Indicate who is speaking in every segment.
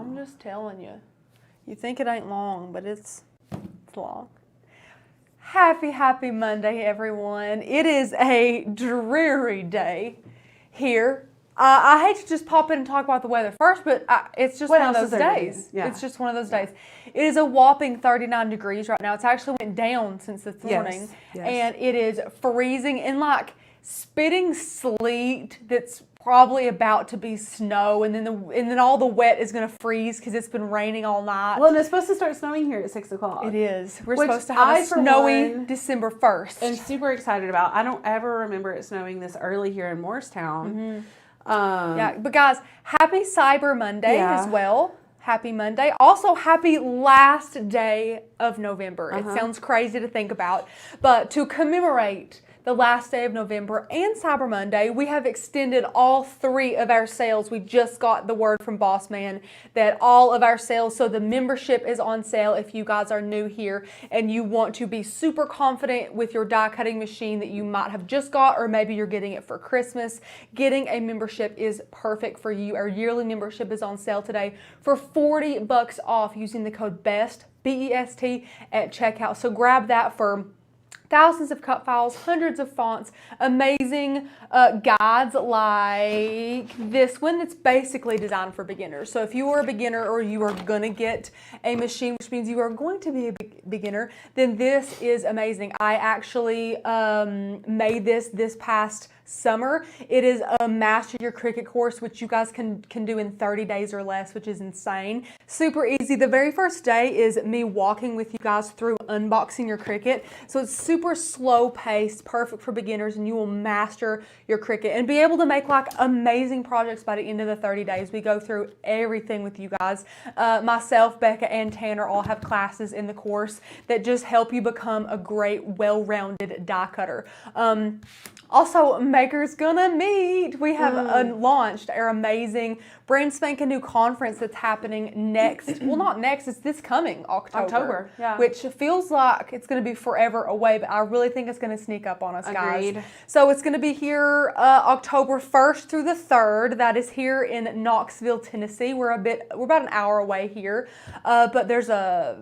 Speaker 1: I'm just telling you. You think it ain't long, but it's long. Happy Monday, everyone. It is a dreary day here. I hate to just pop in and talk about the weather first, but it's just one of those days. Yeah. It's just one of those days. It is a whopping 39 degrees right now. It's actually went down since this morning. Yes. And it is freezing and like spitting sleet that's probably about to be snow, and then all the wet is going to freeze because it's been raining all night.
Speaker 2: Well, and it's supposed to start snowing here at 6 o'clock.
Speaker 1: It is. We're supposed to have a snowy December 1st.
Speaker 2: And super excited about. I don't ever remember it snowing this early here in Morristown.
Speaker 1: Yeah, but guys, happy Cyber Monday as well. Happy Monday. Also, happy last day of November. It sounds crazy to think about, but to commemorate the last day of November and Cyber Monday, we have extended all 3 of our sales. We just got the word from Boss Man that all of our sales, so the membership is on sale if you guys are new here and you want to be super confident with your die cutting machine that you might have just got, or maybe you're getting it for Christmas. Getting a membership is perfect for you. Our yearly membership is on sale today for $40 off using the code BEST, B-E-S-T, at checkout. So grab that for thousands of cut files, hundreds of fonts, amazing guides like this one that's basically designed for beginners. So if you are a beginner or you are going to get a machine, which means you are going to be a beginner, then this is amazing. I actually made this past summer. It is a Master Your Cricut course, which you guys can do in 30 days or less, which is insane. Super easy. The very first day is me walking with you guys through unboxing your Cricut. So it's super slow paced, perfect for beginners, and you will master your Cricut and be able to make like amazing projects by the end of the 30 days. We go through everything with you guys. Myself, Becca, and Tanner all have classes in the course that just help you become a great, well-rounded die cutter. Also, Makers Gonna Meet. We have launched our amazing brand spanking new conference that's happening next. Well, not next, it's this coming October. Yeah. Which feels like it's going to be forever away, but I really think it's going to sneak up on us, guys. So it's going to be here October 1st through the 3rd. That is here in Knoxville, Tennessee. We're about an hour away here, but there's a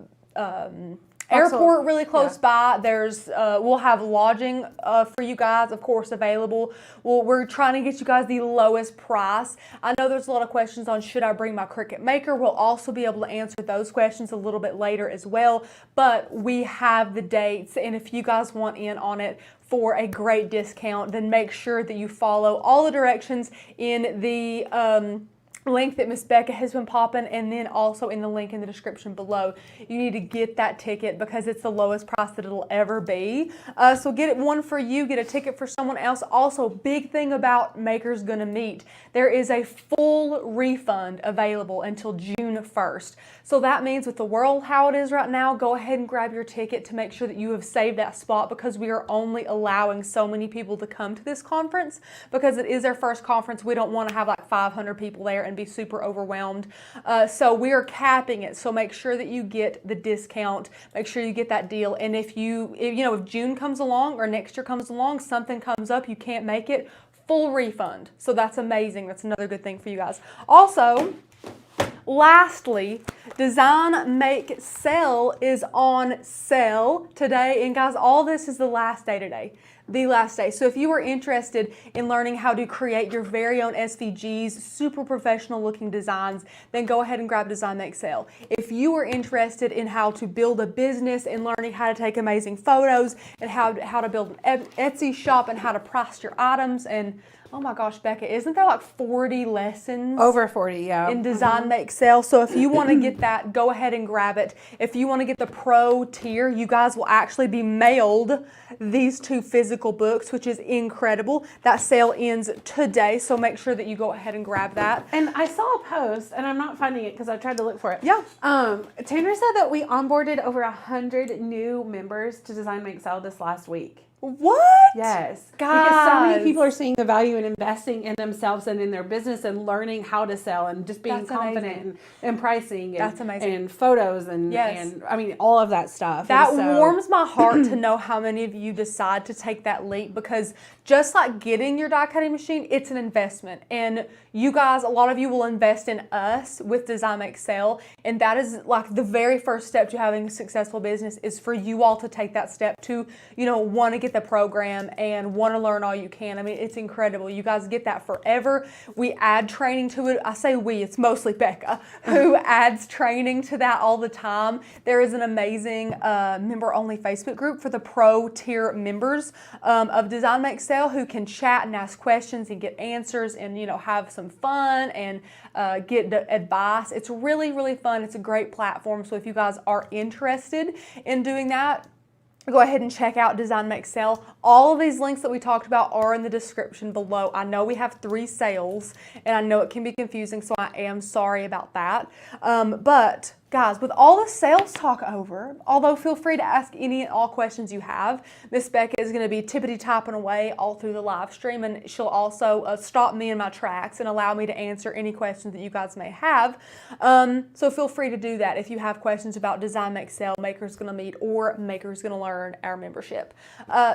Speaker 1: airport really close by. There's we'll have lodging for you guys, of course, available. We're trying to get you guys the lowest price. I know there's a lot of questions on should I bring my Cricut Maker. We'll also be able to answer those questions a little bit later as well. But we have the dates, and if you guys want in on it for a great discount, then make sure that you follow all the directions in the link that Miss Becca has been popping, and then also in the link in the description below. You need to get that ticket because it's the lowest price that it'll ever be. So get it one for you, get a ticket for someone else. Also, big thing about Makers Gonna Meet, there is a full refund available until June 1st. So that means with the world how it is right now, go ahead and grab your ticket to make sure that you have saved that spot, because we are only allowing so many people to come to this conference because it is our first conference. We don't want to have like 500 people there and be super overwhelmed. So we are capping it. So make sure that you get the discount. Make sure you get that deal. And if June comes along or next year comes along, something comes up, you can't make it, full refund. So that's amazing. That's another good thing for you guys. Also, lastly, Design Make Sell is on sale today. And guys, all this is the last day today. The last day. So if you are interested in learning how to create your very own SVGs, super professional looking designs, then go ahead and grab Design Make Sell. If you are interested in how to build a business and learning how to take amazing photos and how to build an Etsy shop and how to price your items, and oh my gosh, Becca, isn't there like 40 lessons?
Speaker 2: Over 40, yeah.
Speaker 1: In Design Make Sell. So if you want to get that, go ahead and grab it. If you want to get the pro tier, you guys will actually be mailed these 2 physical books, which is incredible. That sale ends today, so make sure that you go ahead and grab that.
Speaker 2: And I saw a post, and I'm not finding it because I tried to look for it.
Speaker 1: Yeah.
Speaker 2: Tanner said that we onboarded over 100 new members to Design Make Sell this last week.
Speaker 1: What?
Speaker 2: Yes.
Speaker 1: Guys.
Speaker 2: Because so many people are seeing the value in investing in themselves and in their business and learning how to sell and just being confident in pricing and,
Speaker 1: that's amazing.
Speaker 2: And photos and I mean, all of that stuff.
Speaker 1: That warms my heart to know how many of you decide to take that leap, because just like getting your die cutting machine, it's an investment. And you guys, a lot of you will invest in us with Design Make Sell. And that is like the very first step to having a successful business, is for you all to take that step to, you know, want to get the program and want to learn all you can. I mean, it's incredible. You guys get that forever. We add training to it. I say we, it's mostly Becca who adds training to that all the time. There is an amazing member-only Facebook group for the pro tier members of Design Make Sell, who can chat and ask questions and get answers and, you know, have some fun and get advice. It's really, really fun. It's a great platform. So if you guys are interested in doing that, go ahead and check out Design Make Sell. All of these links that we talked about are in the description below. I know we have 3 sales, and I know it can be confusing, so I am sorry about that. But guys, with all the sales talk over, although feel free to ask any and all questions you have, Miss Becca is going to be tippity tapping away all through the live stream, and she'll also stop me in my tracks and allow me to answer any questions that you guys may have. So feel free to do that if you have questions about Design Make Sell, Maker's Gonna Meet, or Maker's Gonna Learn, our membership.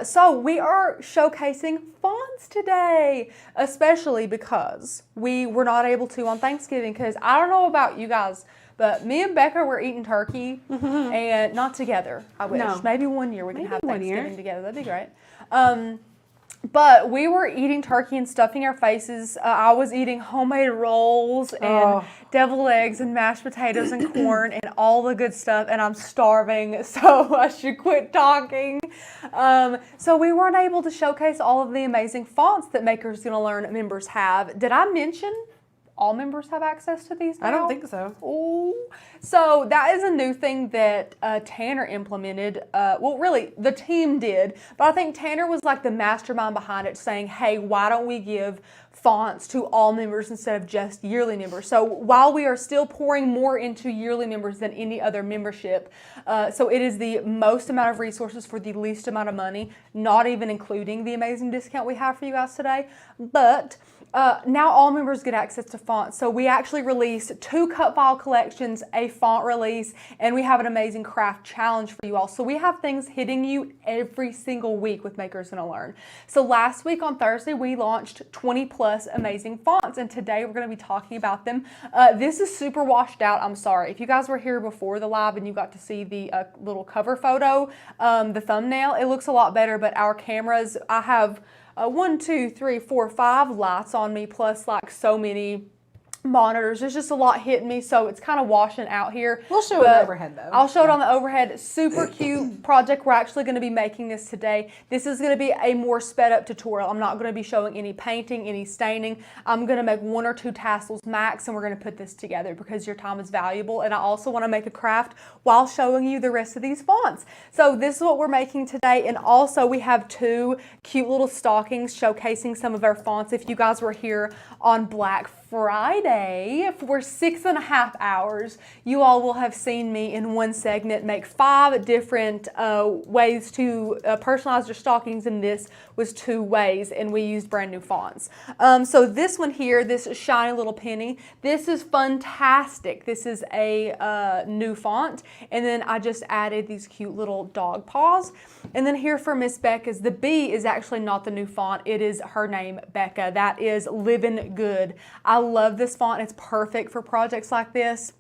Speaker 1: So we are showcasing fonts today, especially because we were not able to on Thanksgiving, because I don't know about you guys, but me and Becca were eating turkey, and not together. I wish. No. Maybe one year we can have Thanksgiving together. That'd be great. But we were eating turkey and stuffing our faces. I was eating homemade rolls and deviled eggs and mashed potatoes and corn and all the good stuff, and I'm starving, so I should quit talking. So we weren't able to showcase all of the amazing fonts that Maker's Gonna Learn members have. Did I mention all members have access to these now?
Speaker 2: I don't think so.
Speaker 1: Ooh. So that is a new thing that Tanner implemented. Well, really, the team did. But I think Tanner was like the mastermind behind it, saying, hey, why don't we give fonts to all members instead of just yearly members? So while we are still pouring more into yearly members than any other membership, so it is the most amount of resources for the least amount of money, not even including the amazing discount we have for you guys today. But now all members get access to fonts. So we actually released 2 cut file collections, a font release, and we have an amazing craft challenge for you all. So we have things hitting you every single week with Maker's Gonna Learn. So last week on Thursday, we launched 20 plus amazing fonts, and today we're gonna be talking about them. This is super washed out. I'm sorry. If you guys were here before the live and you got to see the little cover photo, the thumbnail, it looks a lot better, but our cameras, I have 1, 2, 3, 4, 5 lights on me, plus like so many monitors. There's just a lot hitting me, so it's kind of washing out here.
Speaker 2: We'll show it on the overhead though.
Speaker 1: I'll show it on the overhead. Super cute project. We're actually going to be making this today. This is going to be a more sped up tutorial. I'm not going to be showing any painting, any staining. I'm going to make 1 or 2 tassels max, and we're going to put this together because your time is valuable, and I also want to make a craft while showing you the rest of these fonts. So this is what we're making today, and also we have 2 cute little stockings showcasing some of our fonts. If you guys were here on Black Friday for 6.5 hours, you all will have seen me in one segment make 5 different ways to personalize your stockings, and this was 2 ways, and we used brand new fonts. So this one here, this shiny little penny, this is fantastic. This is a new font, and then I just added these cute little dog paws. And then here for Miss Becca's, the B is actually not the new font. It is her name, Becca. That is Living Good. I love this font. It's perfect for projects like this.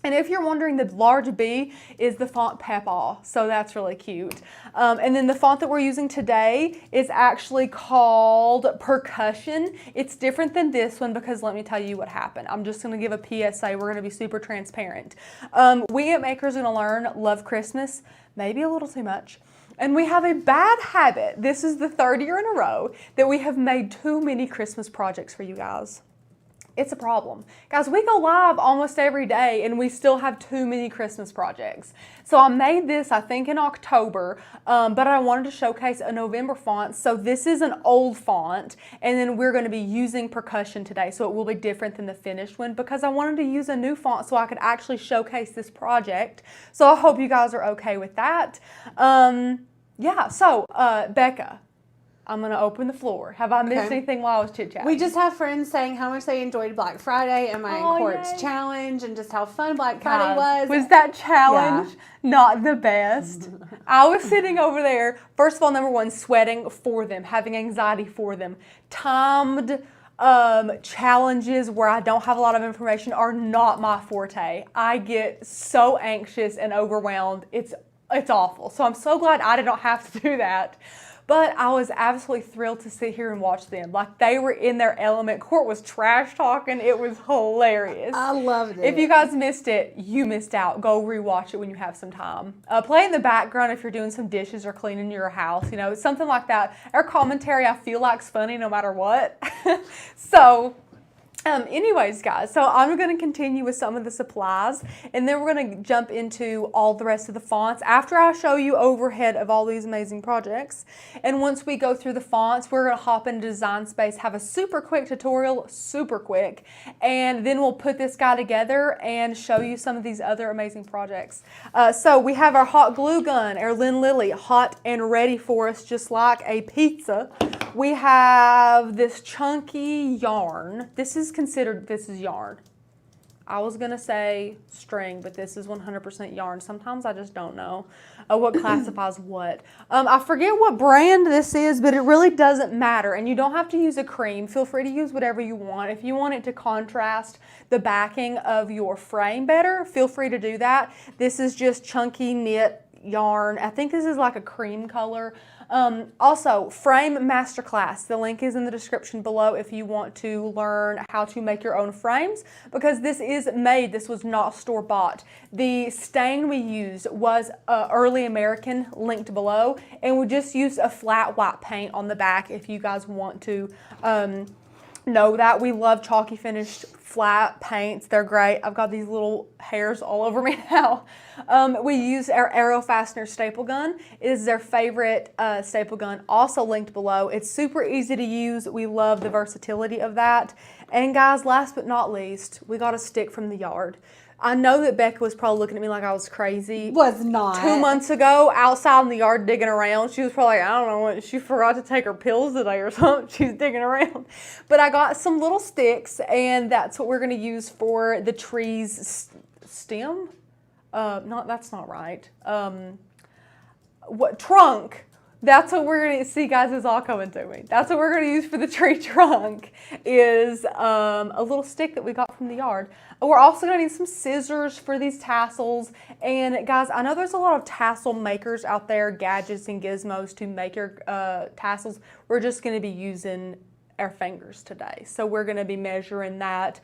Speaker 1: And if you're wondering, the large B is the font Peppaw, so that's really cute. And then the font that we're using today is actually called Percussion. It's different than this one because let me tell you what happened. I'm just gonna give a PSA. We're gonna be super transparent. We at Maker's Gonna Learn love Christmas, maybe a little too much. And we have a bad habit. This is the 3rd year in a row that we have made too many Christmas projects for you guys. It's a problem. Guys, we go live almost every day and we still have too many Christmas projects. So I made this, I think, in October, but I wanted to showcase a November font. So this is an old font, and then we're going to be using Percussion today. So it will be different than the finished one because I wanted to use a new font so I could actually showcase this project. So I hope you guys are okay with that. Yeah, so Becca, I'm going to open the floor. Have I missed anything while I was chit-chatting?
Speaker 2: We just have friends saying how much they enjoyed Black Friday and my quartz challenge and just how fun Black Friday was.
Speaker 1: Was that challenge not the best? I was sitting over there, first of all, number one, sweating for them, having anxiety for them. Timed challenges where I don't have a lot of information are not my forte. I get so anxious and overwhelmed. It's awful. So I'm so glad I didn't have to do that. But I was absolutely thrilled to sit here and watch them. Like, they were in their element. Court was trash talking. It was hilarious.
Speaker 2: I loved it.
Speaker 1: If you guys missed it, you missed out. Go rewatch it when you have some time. Play in the background if you're doing some dishes or cleaning your house. You know, something like that. Our commentary, I feel like, is funny no matter what. So... anyways, guys, so I'm going to continue with some of the supplies, and then we're going to jump into all the rest of the fonts after I show you overhead of all these amazing projects. And once we go through the fonts, we're going to hop into Design Space, have a super quick tutorial, super quick, and then we'll put this guy together and show you some of these other amazing projects. So we have our hot glue gun, our Lynn Lily, hot and ready for us, just like a pizza. We have this chunky yarn. This is yarn. I was going to say string, but this is 100% yarn. Sometimes I just don't know what classifies what. I forget what brand this is, but it really doesn't matter. And you don't have to use a cream. Feel free to use whatever you want. If you want it to contrast the backing of your frame better, feel free to do that. This is just chunky knit yarn. I think this is like a cream color. Also, Frame Masterclass. The link is in the description below if you want to learn how to make your own frames, because this was not store-bought. The stain we used was Early American, linked below, and we just used a flat white paint on the back if you guys want to know that. We love chalky finished flat paints. They're great. I've got these little hairs all over me now. We use our Arrow Fastener staple gun. It is their favorite staple gun, also linked below. It's super easy to use. We love the versatility of that. And guys, last but not least, we got a stick from the yard. I know that Becca was probably looking at me like I was crazy.
Speaker 2: Was not.
Speaker 1: 2 months ago, outside in the yard digging around, she was probably like, I don't know what, she forgot to take her pills today or something. She's digging around. But I got some little sticks, and that's what we're going to use for the tree's stem. That's not right. Trunk. That's what we're going to see, guys. It's all coming to me. That's what we're going to use for the tree trunk is a little stick that we got from the yard. We're also going to need some scissors for these tassels. And guys, I know there's a lot of tassel makers out there, gadgets and gizmos to make your tassels. We're just going to be using our fingers today. So we're going to be measuring that.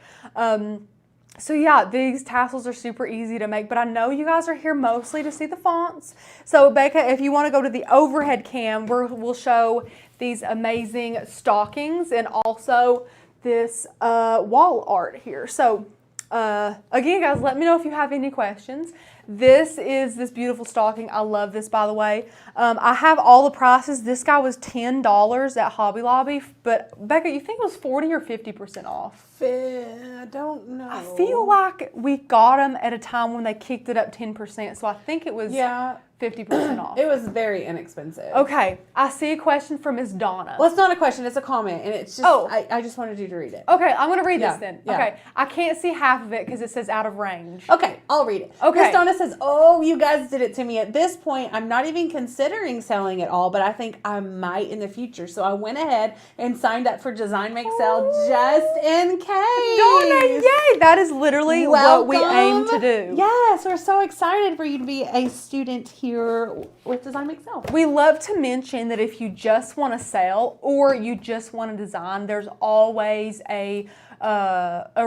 Speaker 1: So yeah, these tassels are super easy to make, but I know you guys are here mostly to see the fonts. So Becca, if you want to go to the overhead cam, we'll show these amazing stockings and also this wall art here. So again, guys, let me know if you have any questions. This is this beautiful stocking. I love this, by the way. I have all the prices. This guy was $10 at Hobby Lobby, but Becca, you think it was 40 or 50% off?
Speaker 2: I don't know.
Speaker 1: I feel like we got them at a time when they kicked it up 10%, so I think it was 50% off.
Speaker 2: It was very inexpensive.
Speaker 1: Okay, I see a question from Miss Donna.
Speaker 2: Well, it's not a question, it's a comment, and it's just, I just wanted you to read it.
Speaker 1: Okay, I'm going to read this then. Yeah. Okay, I can't see half of it because it says out of range.
Speaker 2: Okay, I'll read it.
Speaker 1: Okay.
Speaker 2: Miss Donna says, oh, you guys did it to me. At this point, I'm not even considering selling it all, but I think I might in the future. So I went ahead and signed up for Design Make Sell just in case.
Speaker 1: Donna, yay! That is literally what we aim to do.
Speaker 2: Yes, we're so excited for you to be a student here with Design Make Sell.
Speaker 1: We love to mention that if you just want to sell or you just want to design, there's always a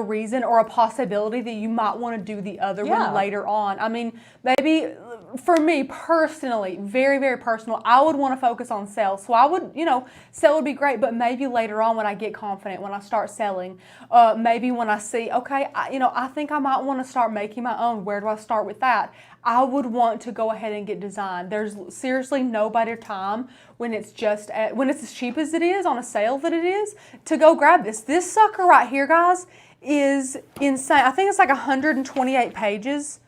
Speaker 1: reason or a possibility that you might want to do the other one later on. I mean, maybe for me personally, very, very personal, I would want to focus on sales. So I would, sell would be great, but maybe later on when I get confident, when I start selling, maybe when I see, okay, I think I might want to start making my own. Where do I start with that? I would want to go ahead and get design. There's seriously no better time when it's when it's as cheap as it is on a sale that it is to go grab this. This sucker right here, guys, is insane. I think it's like 128 pages.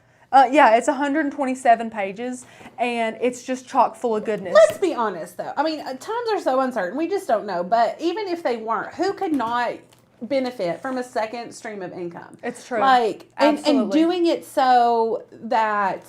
Speaker 1: Yeah, it's 127 pages, and it's just chock full of goodness.
Speaker 2: Let's be honest, though. I mean, times are so uncertain. We just don't know. But even if they weren't, who could not benefit from a second stream of income?
Speaker 1: It's true.
Speaker 2: Like, and doing it so that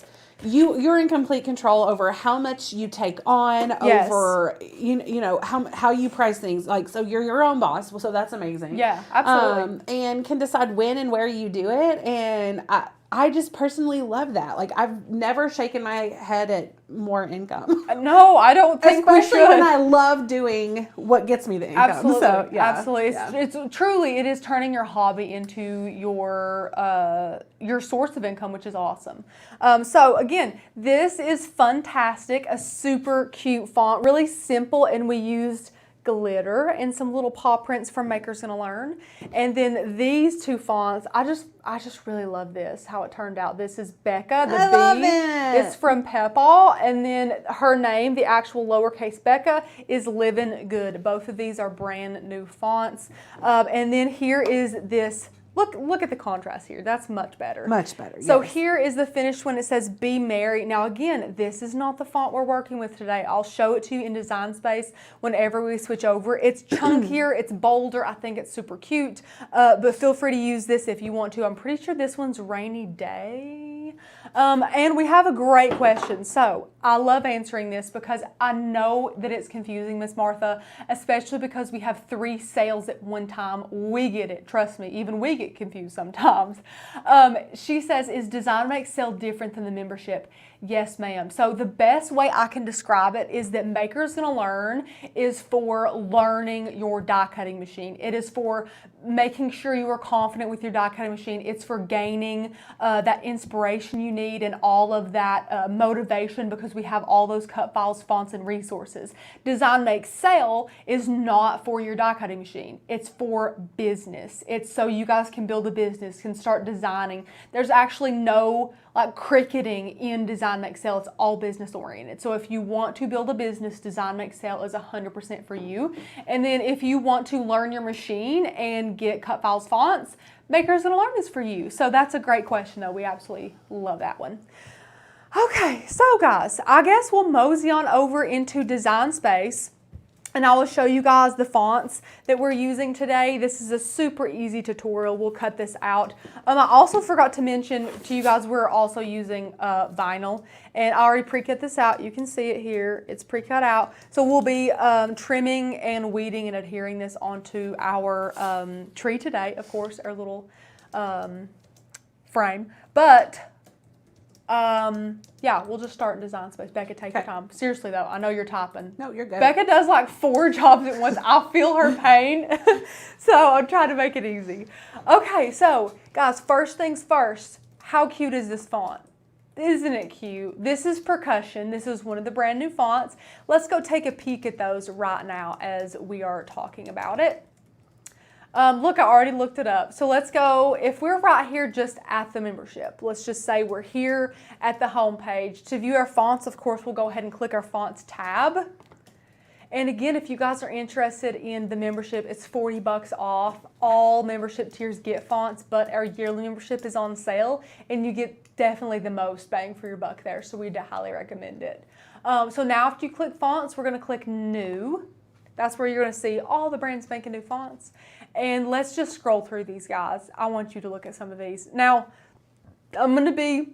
Speaker 2: you're in complete control over how much you take on,
Speaker 1: yes.
Speaker 2: over you know how you price things. Like, so you're your own boss. So that's amazing.
Speaker 1: Yeah, absolutely.
Speaker 2: And can decide when and where you do it. And I just personally love that. Like, I've never shaken my head at more income.
Speaker 1: No, I don't think we should.
Speaker 2: Especially when I love doing what gets me the income.
Speaker 1: Absolutely.
Speaker 2: So, yeah.
Speaker 1: Absolutely.
Speaker 2: Yeah.
Speaker 1: It's truly, it is turning your hobby into your source of income, which is awesome. So again, this is fantastic. A super cute font, really simple, and we used glitter and some little paw prints from Makers Gonna Learn. And then these two fonts, I just really love this, how it turned out. This is Becca, the
Speaker 2: I love it.
Speaker 1: It's from Pepall, and then her name, the actual lowercase Becca, is Living Good. Both of these are brand new fonts. And then here is this. Look at the contrast here. That's much better.
Speaker 2: Much better,
Speaker 1: So
Speaker 2: yes.
Speaker 1: here is the finished one. It says Be Merry. Now again, this is not the font we're working with today. I'll show it to you in Design Space whenever we switch over. It's chunkier, it's bolder. I think it's super cute. But feel free to use this if you want to. I'm pretty sure this one's Rainy Day. And we have a great question. So I love answering this because I know that it's confusing, Miss Martha, especially because we have 3 sales at one time. We get it. Trust me, even we get confused sometimes. She says, is Design Make Sale different than the membership? Yes, ma'am. So the best way I can describe it is that Makers Gonna Learn is for learning your die cutting machine. It is for making sure you are confident with your die cutting machine. It's for gaining that inspiration you need and all of that motivation, because we have all those cut files, fonts, and resources. Design Make Sale is not for your die cutting machine. It's for business. It's so you guys can build a business, can start designing. There's actually no like cricketing in Design Make Sale. It's all business oriented. So if you want to build a business, Design Make Sale is 100% for you. And then if you want to learn your machine and get cut files, fonts, Makers Gonna Learn is for you. So that's a great question though. We absolutely love that one. Okay, so guys, I guess we'll mosey on over into Design Space, and I will show you guys the fonts that we're using today. This is a super easy tutorial. We'll cut this out. I also forgot to mention to you guys, we're also using vinyl, and I already pre-cut this out. You can see it here. It's pre-cut out. So we'll be trimming and weeding and adhering this onto our tree today, of course, our little frame. But yeah, we'll just start in Design Space. Becca, take your time. Seriously though, I know you're typing.
Speaker 2: No, you're good.
Speaker 1: Becca does like 4 jobs at once. I feel her pain. So I'm trying to make it easy. Okay, so guys, first things first, how cute is this font? Isn't it cute? This is Percussion. This is one of the brand new fonts. Let's go take a peek at those right now as we are talking about it. Look, I already looked it up. So let's go, if we're right here just at the membership, let's just say we're here at the home page. To view our fonts, of course, we'll go ahead and click our fonts tab. And again, if you guys are interested in the membership, it's $40 off. All membership tiers get fonts, but our yearly membership is on sale, and you get definitely the most bang for your buck there. So we'd highly recommend it. So now after you click fonts, we're gonna click new. That's where you're gonna see all the brand spanking new fonts. And let's just scroll through these, guys. I want you to look at some of these. Now, I'm going to be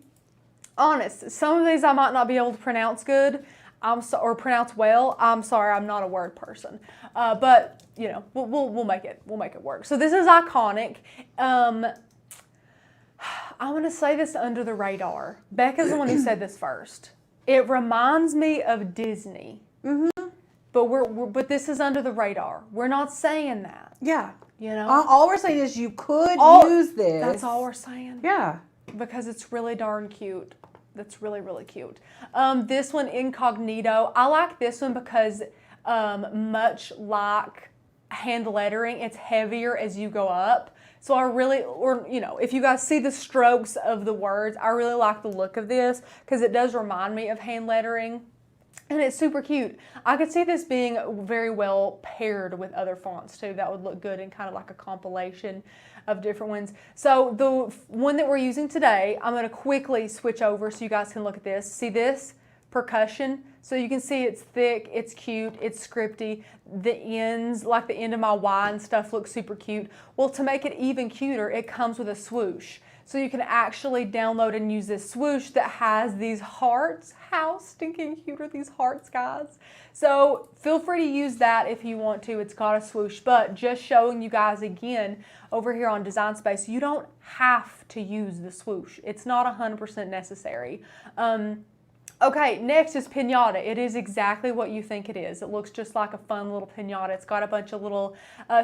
Speaker 1: honest. Some of these I might not be able to pronounce good or pronounce well. I'm sorry, I'm not a word person. But, you know, we'll make it work. So this is iconic. I'm going to say this under the radar. Becca's the one who said this first. It reminds me of Disney. Mm-hmm. But this is under the radar. We're not saying that.
Speaker 2: Yeah.
Speaker 1: You know?
Speaker 2: All we're saying is you could use this.
Speaker 1: That's all we're saying.
Speaker 2: Yeah.
Speaker 1: Because it's really darn cute. That's really, really cute. This one, Incognito. I like this one because much like hand lettering, it's heavier as you go up. So I really, or you know, if you guys see the strokes of the words, I really like the look of this because it does remind me of hand lettering. And it's super cute. I could see this being very well paired with other fonts too. That would look good in kind of like a compilation of different ones. So the one that we're using today, I'm going to quickly switch over so you guys can look at this. See this? Percussion. So you can see it's thick, it's cute, it's scripty. The ends, like the end of my Y and stuff, looks super cute. Well, to make it even cuter, it comes with a swoosh. So you can actually download and use this swoosh that has these hearts. How stinking cute are these hearts, guys? So feel free to use that if you want to. It's got a swoosh, but just showing you guys again over here on Design Space, you don't have to use the swoosh. It's not 100% necessary. Okay, next is pinata. It is exactly what you think it is. It looks just like a fun little pinata. It's got a bunch of little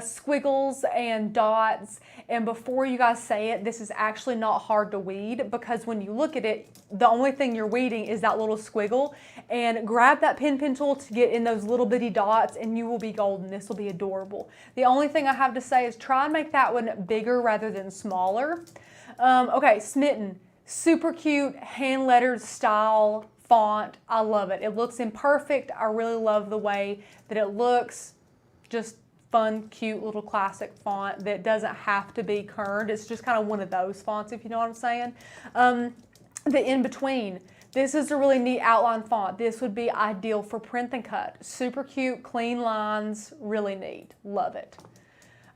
Speaker 1: squiggles and dots. And before you guys say it, this is actually not hard to weed, because when you look at it, the only thing you're weeding is that little squiggle. And grab that pen tool to get in those little bitty dots and you will be golden. This will be adorable. The only thing I have to say is try and make that one bigger rather than smaller. Okay, Smitten. Super cute, hand-lettered style font. I love it. It looks imperfect. I really love the way that it looks. Just fun, cute little classic font that doesn't have to be kerned. It's just kind of one of those fonts, if you know what I'm saying. The in-between. This is a really neat outline font. This would be ideal for print and cut. Super cute, clean lines, really neat. Love it.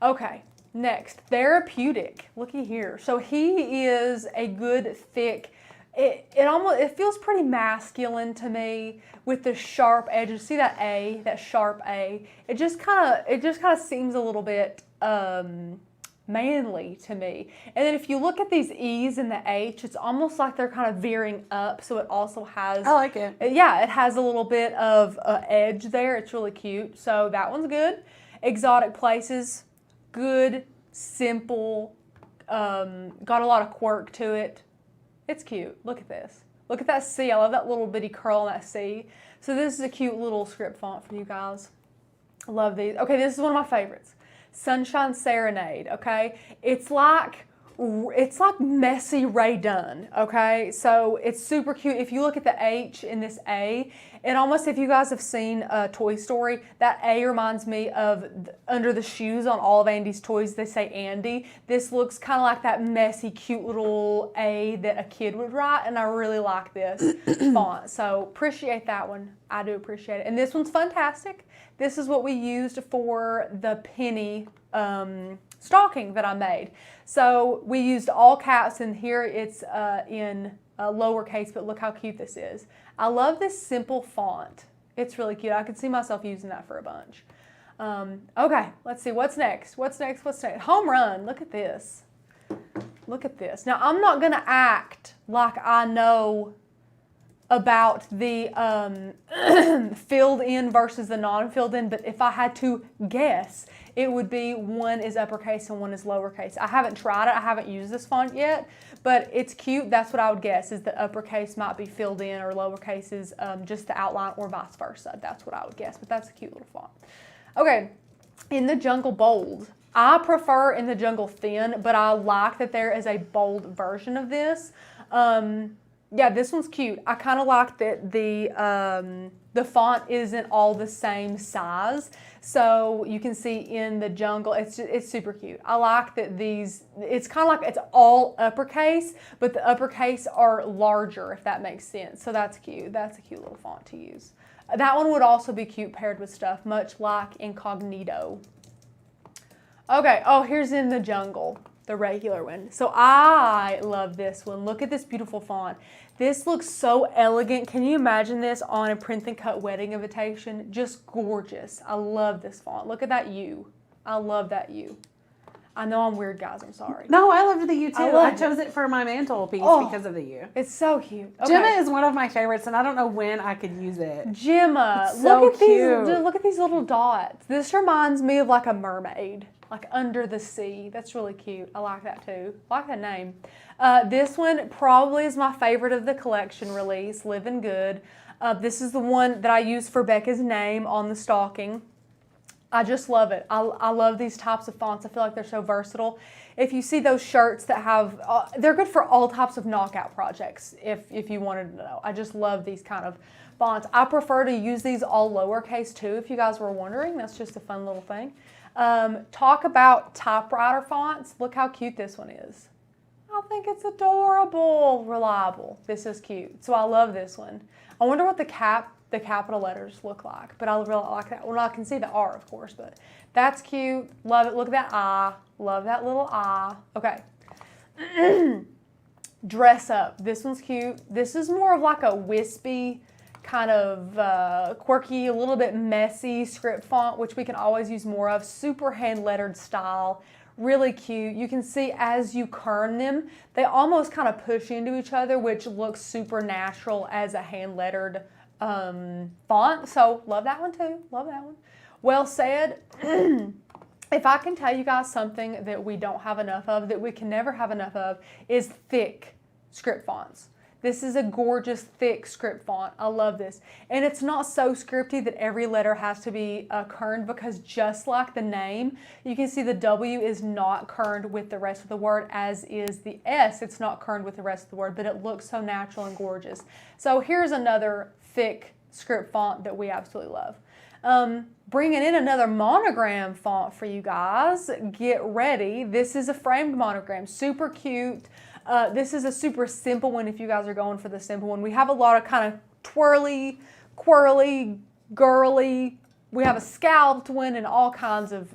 Speaker 1: Okay. Next, Therapeutic. Looky here. So he is a good thick. It feels pretty masculine to me with the sharp edges. See that A, that sharp A? It just kind of seems a little bit manly to me. And then if you look at these E's and the H, it's almost like they're kind of veering up. So it also has.
Speaker 2: I like it.
Speaker 1: Yeah, it has a little bit of edge there. It's really cute. So that one's good. Exotic Places. Good, simple, got a lot of quirk to it. It's cute. Look at this. Look at that C. I love that little bitty curl on that C. So this is a cute little script font for you guys. I love these. Okay, this is one of my favorites. Sunshine Serenade, okay? It's like messy Ray Dunn, okay? So it's super cute. If you look at the H in this A, it almost, if you guys have seen Toy Story, that A reminds me of under the shoes on all of Andy's toys, they say Andy. This looks kind of like that messy, cute little A that a kid would write, and I really like this font. So appreciate that one. I do appreciate it. And this one's fantastic. This is what we used for the penny stocking that I made. So we used all caps, and here it's in lowercase, but look how cute this is. I love this simple font. It's really cute. I could see myself using that for a bunch. Okay, let's see. What's next? What's next? What's next? Home Run. Look at this. Look at this. Now, I'm not going to act like I know about the filled in versus the non-filled in, but if I had to guess, it would be one is uppercase and one is lowercase. I haven't tried it. I haven't used this font yet, but it's cute. That's what I would guess, is the uppercase might be filled in or lowercase is just the outline, or vice versa. That's what I would guess, but that's a cute little font. Okay, In the Jungle Bold. I prefer In the Jungle Thin, but I like that there is a bold version of this. Yeah, this one's cute. I kind of like that the font isn't all the same size. So you can see In the Jungle, it's super cute. I like that it's kind of like it's all uppercase, but the uppercase are larger, if that makes sense. So that's cute. That's a cute little font to use. That one would also be cute paired with stuff, much like Incognito. Okay, oh, here's In the Jungle, the regular one. So I love this one. Look at this beautiful font. This looks so elegant. Can you imagine this on a print and cut wedding invitation? Just gorgeous. I love this font. Look at that U. I love that U. I know I'm weird, guys. I'm sorry.
Speaker 2: No, I loved the U too. I chose it for my mantelpiece because of the U.
Speaker 1: It's so cute. Okay.
Speaker 2: Gemma is one of my favorites, and I don't know when I could use it.
Speaker 1: Gemma, look at these little dots. This reminds me of like a mermaid, like under the sea. That's really cute. I like that too. I like that name. This one probably is my favorite of the collection release, Living Good. This is the one that I used for Becca's name on the stocking. I just love it. I love these types of fonts. I feel like they're so versatile. If you see those shirts that have, they're good for all types of knockout projects, if you wanted to know. I just love these kind of fonts. I prefer to use these all lowercase too, if you guys were wondering. That's just a fun little thing. Talk about typewriter fonts. Look how cute this one is. I think it's adorable. Reliable. This is cute. So I love this one. I wonder what the capital letters look like, but I really like that. Well, I can see the R, of course, but that's cute. Love it. Look at that I. Love that little I. Okay. Dress up. This one's cute. This is more of like a wispy, kind of quirky, a little bit messy script font, which we can always use more of. Super hand lettered style. Really cute. You can see as you kern them, they almost kind of push into each other, which looks super natural as a hand lettered font. So love that one too. Love that one. Well said. If I can tell you guys something that we don't have enough of, that we can never have enough of, is thick script fonts. This is a gorgeous thick script font. I love this. And it's not so scripty that every letter has to be kerned, because just like the name, you can see the W is not kerned with the rest of the word, as is the S. It's not kerned with the rest of the word, but it looks so natural and gorgeous. So here's another thick script font that we absolutely love. Bringing in another monogram font for you guys. Get ready. This is a framed monogram. Super cute. This is a super simple one if you guys are going for the simple one. We have a lot of kind of twirly, quirly, girly. We have a scalped one and all kinds of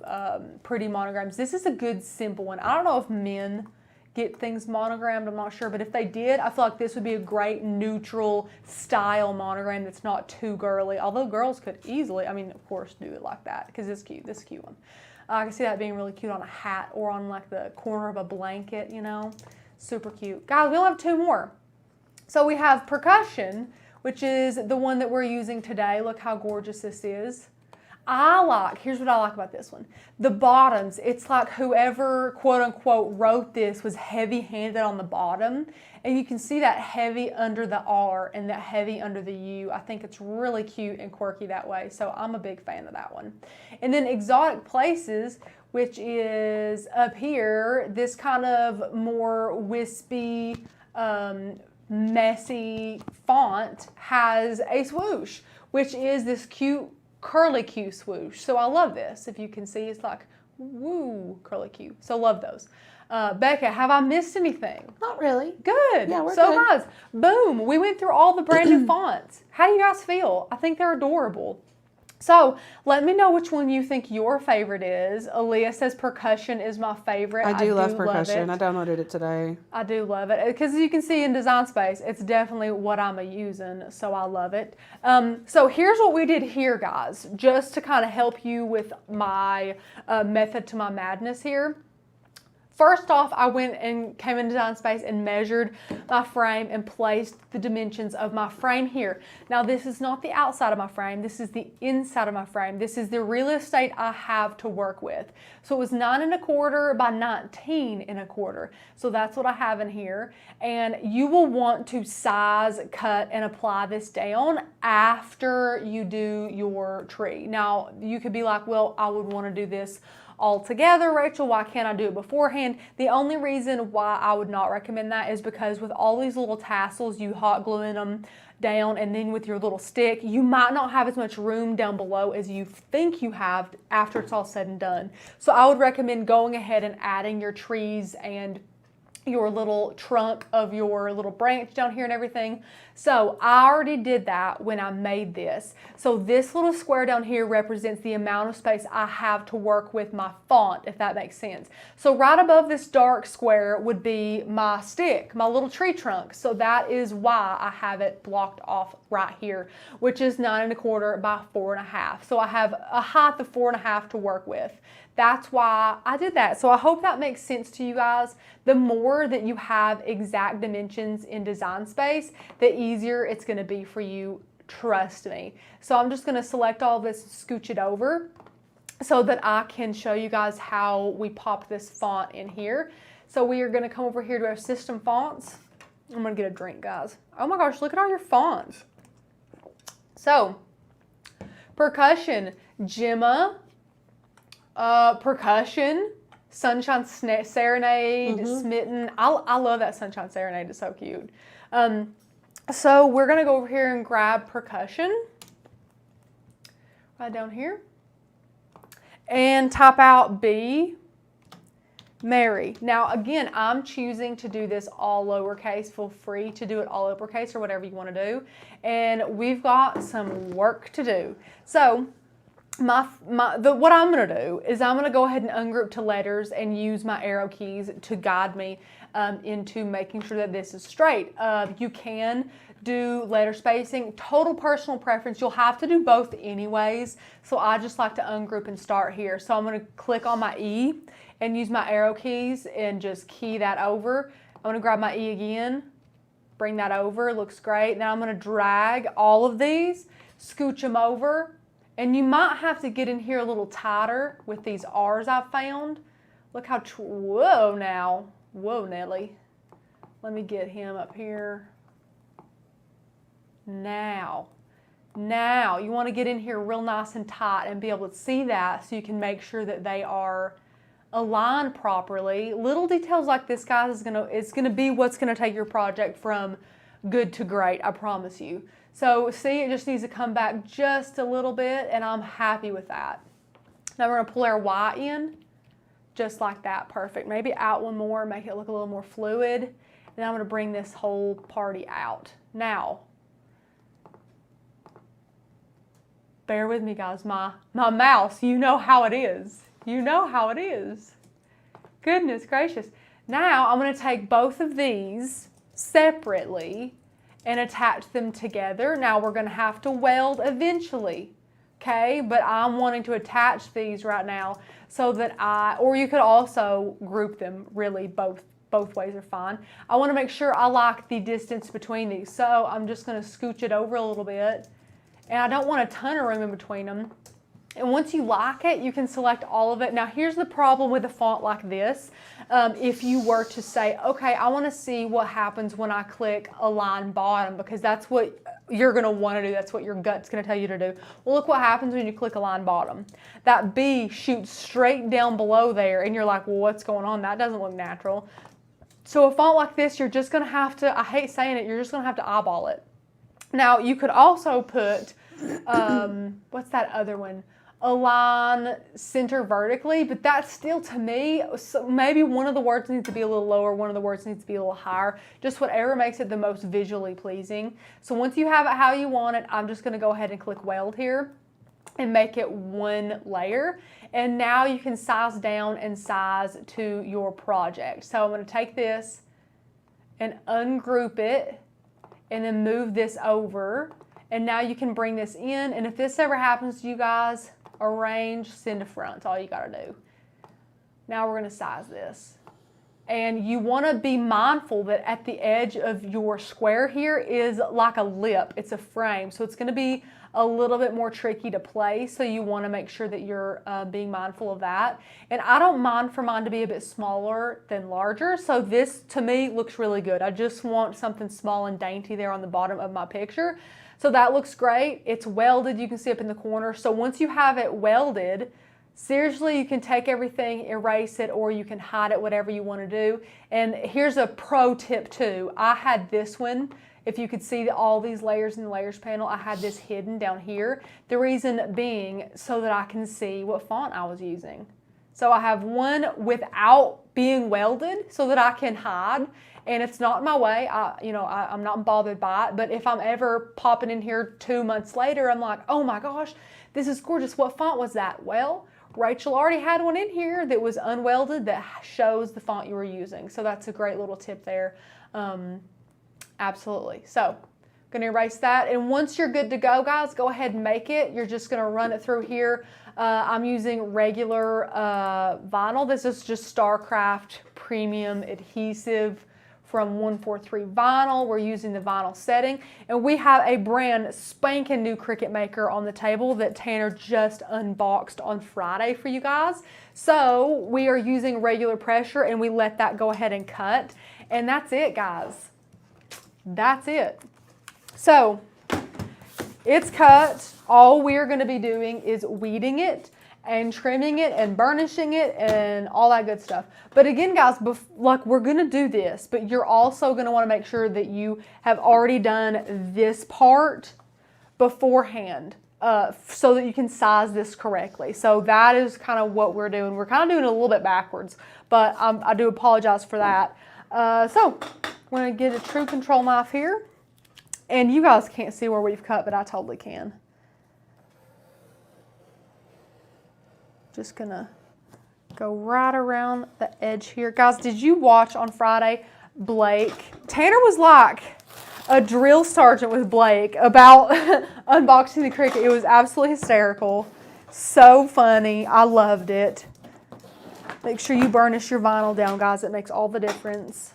Speaker 1: pretty monograms. This is a good simple one. I don't know if men get things monogrammed, I'm not sure, but if they did, I feel like this would be a great neutral style monogram that's not too girly, although girls could easily, I mean, of course, do it like that, because it's cute. This is a cute one. I can see that being really cute on a hat or on like the corner of a blanket, you know. Super cute. Guys, we only have two more. So we have Percussion, which is the one that we're using today. Look how gorgeous this is. Here's what I like about this one. The bottoms, it's like whoever, quote unquote, wrote this was heavy-handed on the bottom. And you can see that heavy under the R and that heavy under the U. I think it's really cute and quirky that way. So I'm a big fan of that one. And then Exotic Places, which is up here, this kind of more wispy, messy font has a swoosh, which is this cute curly Q swoosh. So I love this. If you can see, it's like, woo, curly Q. So love those. Becca, have I missed anything?
Speaker 2: Not really.
Speaker 1: Good.
Speaker 2: Yeah, we're
Speaker 1: so
Speaker 2: good.
Speaker 1: guys, boom, we went through all the brand new fonts. How do you guys feel? I think they're adorable. So let me know which one you think your favorite is. Aaliyah says Percussion is my favorite.
Speaker 2: I do love Percussion. I downloaded it today.
Speaker 1: I do love it because you can see in Design Space, it's definitely what I'm using, so I love it. So here's what we did here, guys, just to kind of help you with my method to my madness here. First off, I went and came in Design Space and measured my frame and placed the dimensions of my frame here. Now, this is not the outside of my frame. This is the inside of my frame. This is the real estate I have to work with. So it was 9 1/4 by 19 1/4. So that's what I have in here. And you will want to size, cut, and apply this down after you do your tree. Now, you could be like, well, I would want to do this all together, Rachel. Why can't I do it beforehand? The only reason why I would not recommend that is because with all these little tassels, you hot gluing them down, and then with your little stick, you might not have as much room down below as you think you have after it's all said and done. So I would recommend going ahead and adding your trees and your little trunk of your little branch down here and everything. So I already did that when I made this. So this little square down here represents the amount of space I have to work with my font, if that makes sense. So right above this dark square would be my stick, my little tree trunk. So that is why I have it blocked off right here, which is 9 1/4 by 4 1/2. So I have a height of 4 1/2 to work with. That's why I did that. So I hope that makes sense to you guys. The more that you have exact dimensions in Design Space, the easier it's going to be for you, trust me. So I'm just going to select all this and scooch it over so that I can show you guys how we pop this font in here. So we are going to come over here to our system fonts. I'm going to get a drink, guys. Oh my gosh, look at all your fonts. So, Percussion, Gemma, Percussion, Sunshine Serenade, Smitten. I love that Sunshine Serenade. It's so cute. So we're going to go over here and grab Percussion. Right down here. And type out B, Mary. Now, again, I'm choosing to do this all lowercase. Feel free to do it all uppercase or whatever you want to do. And we've got some work to do. So what I'm going to do is I'm going to go ahead and ungroup to letters and use my arrow keys to guide me into making sure that this is straight. You can do letter spacing, total personal preference. You'll have to do both anyways. So I just like to ungroup and start here. So I'm going to click on my E and use my arrow keys and just key that over. I'm going to grab my E again, bring that over, looks great. Now I'm going to drag all of these, scooch them over, and you might have to get in here a little tighter with these R's I've found. Look how, whoa now, whoa Nelly. Let me get him up here. Now, you want to get in here real nice and tight and be able to see that so you can make sure that they are aligned properly. Little details like this, guys, it's gonna be what's gonna take your project from good to great, I promise you. So see, it just needs to come back just a little bit, and I'm happy with that. Now we're gonna pull our Y in, just like that, perfect. Maybe out one more, make it look a little more fluid. And then I'm gonna bring this whole party out. Now, bear with me, guys. My mouse, you know how it is. You know how it is. Goodness gracious. Now I'm going to take both of these separately and attach them together. Now we're going to have to weld eventually, okay? But I'm wanting to attach these right now so that or you could also group them, really, both ways are fine. I want to make sure I like the distance between these. So I'm just going to scooch it over a little bit. And I don't want a ton of room in between them. And once you like it, you can select all of it. Now, here's the problem with a font like this. If you were to say, okay, I want to see what happens when I click align bottom, because that's what you're going to want to do. That's what your gut's going to tell you to do. Well, look what happens when you click align bottom. That B shoots straight down below there, and you're like, well, what's going on? That doesn't look natural. So a font like this, you're just going to have to, I hate saying it, you're just going to have to eyeball it. Now, you could also put, what's that other one? Align center vertically, but that's still, to me, so maybe one of the words needs to be a little lower, one of the words needs to be a little higher, just whatever makes it the most visually pleasing. So once you have it how you want it, I'm just going to go ahead and click weld here and make it one layer. And now you can size down and size to your project. So I'm going to take this and ungroup it and then move this over. And now you can bring this in. And if this ever happens to you guys, arrange, send to front. That's all you got to do. Now we're going to size this. And you want to be mindful that at the edge of your square here is like a lip. It's a frame. So it's going to be a little bit more tricky to place. So you want to make sure that you're being mindful of that. And I don't mind for mine to be a bit smaller than larger. So this, to me, looks really good. I just want something small and dainty there on the bottom of my picture. So that looks great. It's welded. You can see up in the corner. So once you have it welded, seriously, you can take everything, erase it, or you can hide it, whatever you want to do. And here's a pro tip too. I had this one. If you could see all these layers in the layers panel, I had this hidden down here. The reason being so that I can see what font I was using. So I have one without being welded so that I can hide. And it's not in my way. I'm not bothered by it. But if I'm ever popping in here 2 months later, I'm like, oh my gosh, this is gorgeous. What font was that? Well, Rachel already had one in here that was unwelded that shows the font you were using. So that's a great little tip there. Absolutely. So I'm going to erase that. And once you're good to go, guys, go ahead and make it. You're just going to run it through here. I'm using regular vinyl. This is just StarCraft Premium Adhesive from 143 Vinyl. We're using the vinyl setting. And we have a brand spanking new Cricut maker on the table that Tanner just unboxed on Friday for you guys. So we are using regular pressure and we let that go ahead and cut. And that's it, guys. That's it. So it's cut. All we're going to be doing is weeding it. and trimming it and burnishing it and all that good stuff. But again, guys, like we're going to do this, but you're also going to want to make sure that you have already done this part beforehand so that you can size this correctly. So that is kind of what we're doing. We're kind of doing it a little bit backwards, but I do apologize for that. So I'm going to get a true control knife here. And you guys can't see where we've cut, but I totally can. Just gonna go right around the edge here. Guys, did you watch on Friday Blake? Tanner was like a drill sergeant with Blake about unboxing the Cricut. It was absolutely hysterical. So funny. I loved it. Make sure you burnish your vinyl down, guys. It makes all the difference.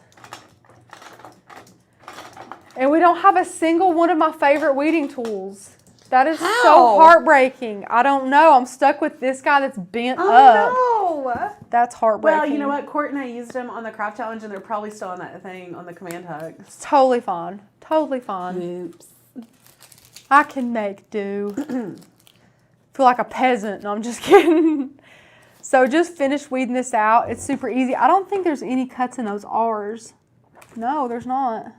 Speaker 1: And we don't have a single one of my favorite weeding tools. That is so heartbreaking. I don't know. I'm stuck with this guy that's bent up.
Speaker 2: No.
Speaker 1: That's heartbreaking.
Speaker 2: Well, you know what? Court and I used them on the craft challenge, and they're probably still on that thing on the command hug.
Speaker 1: It's totally fine. Totally fine.
Speaker 2: Oops.
Speaker 1: I can make do. Feel like a peasant. No, I'm just kidding. So just finish weeding this out. It's super easy. I don't think there's any cuts in those R's. No, there's not.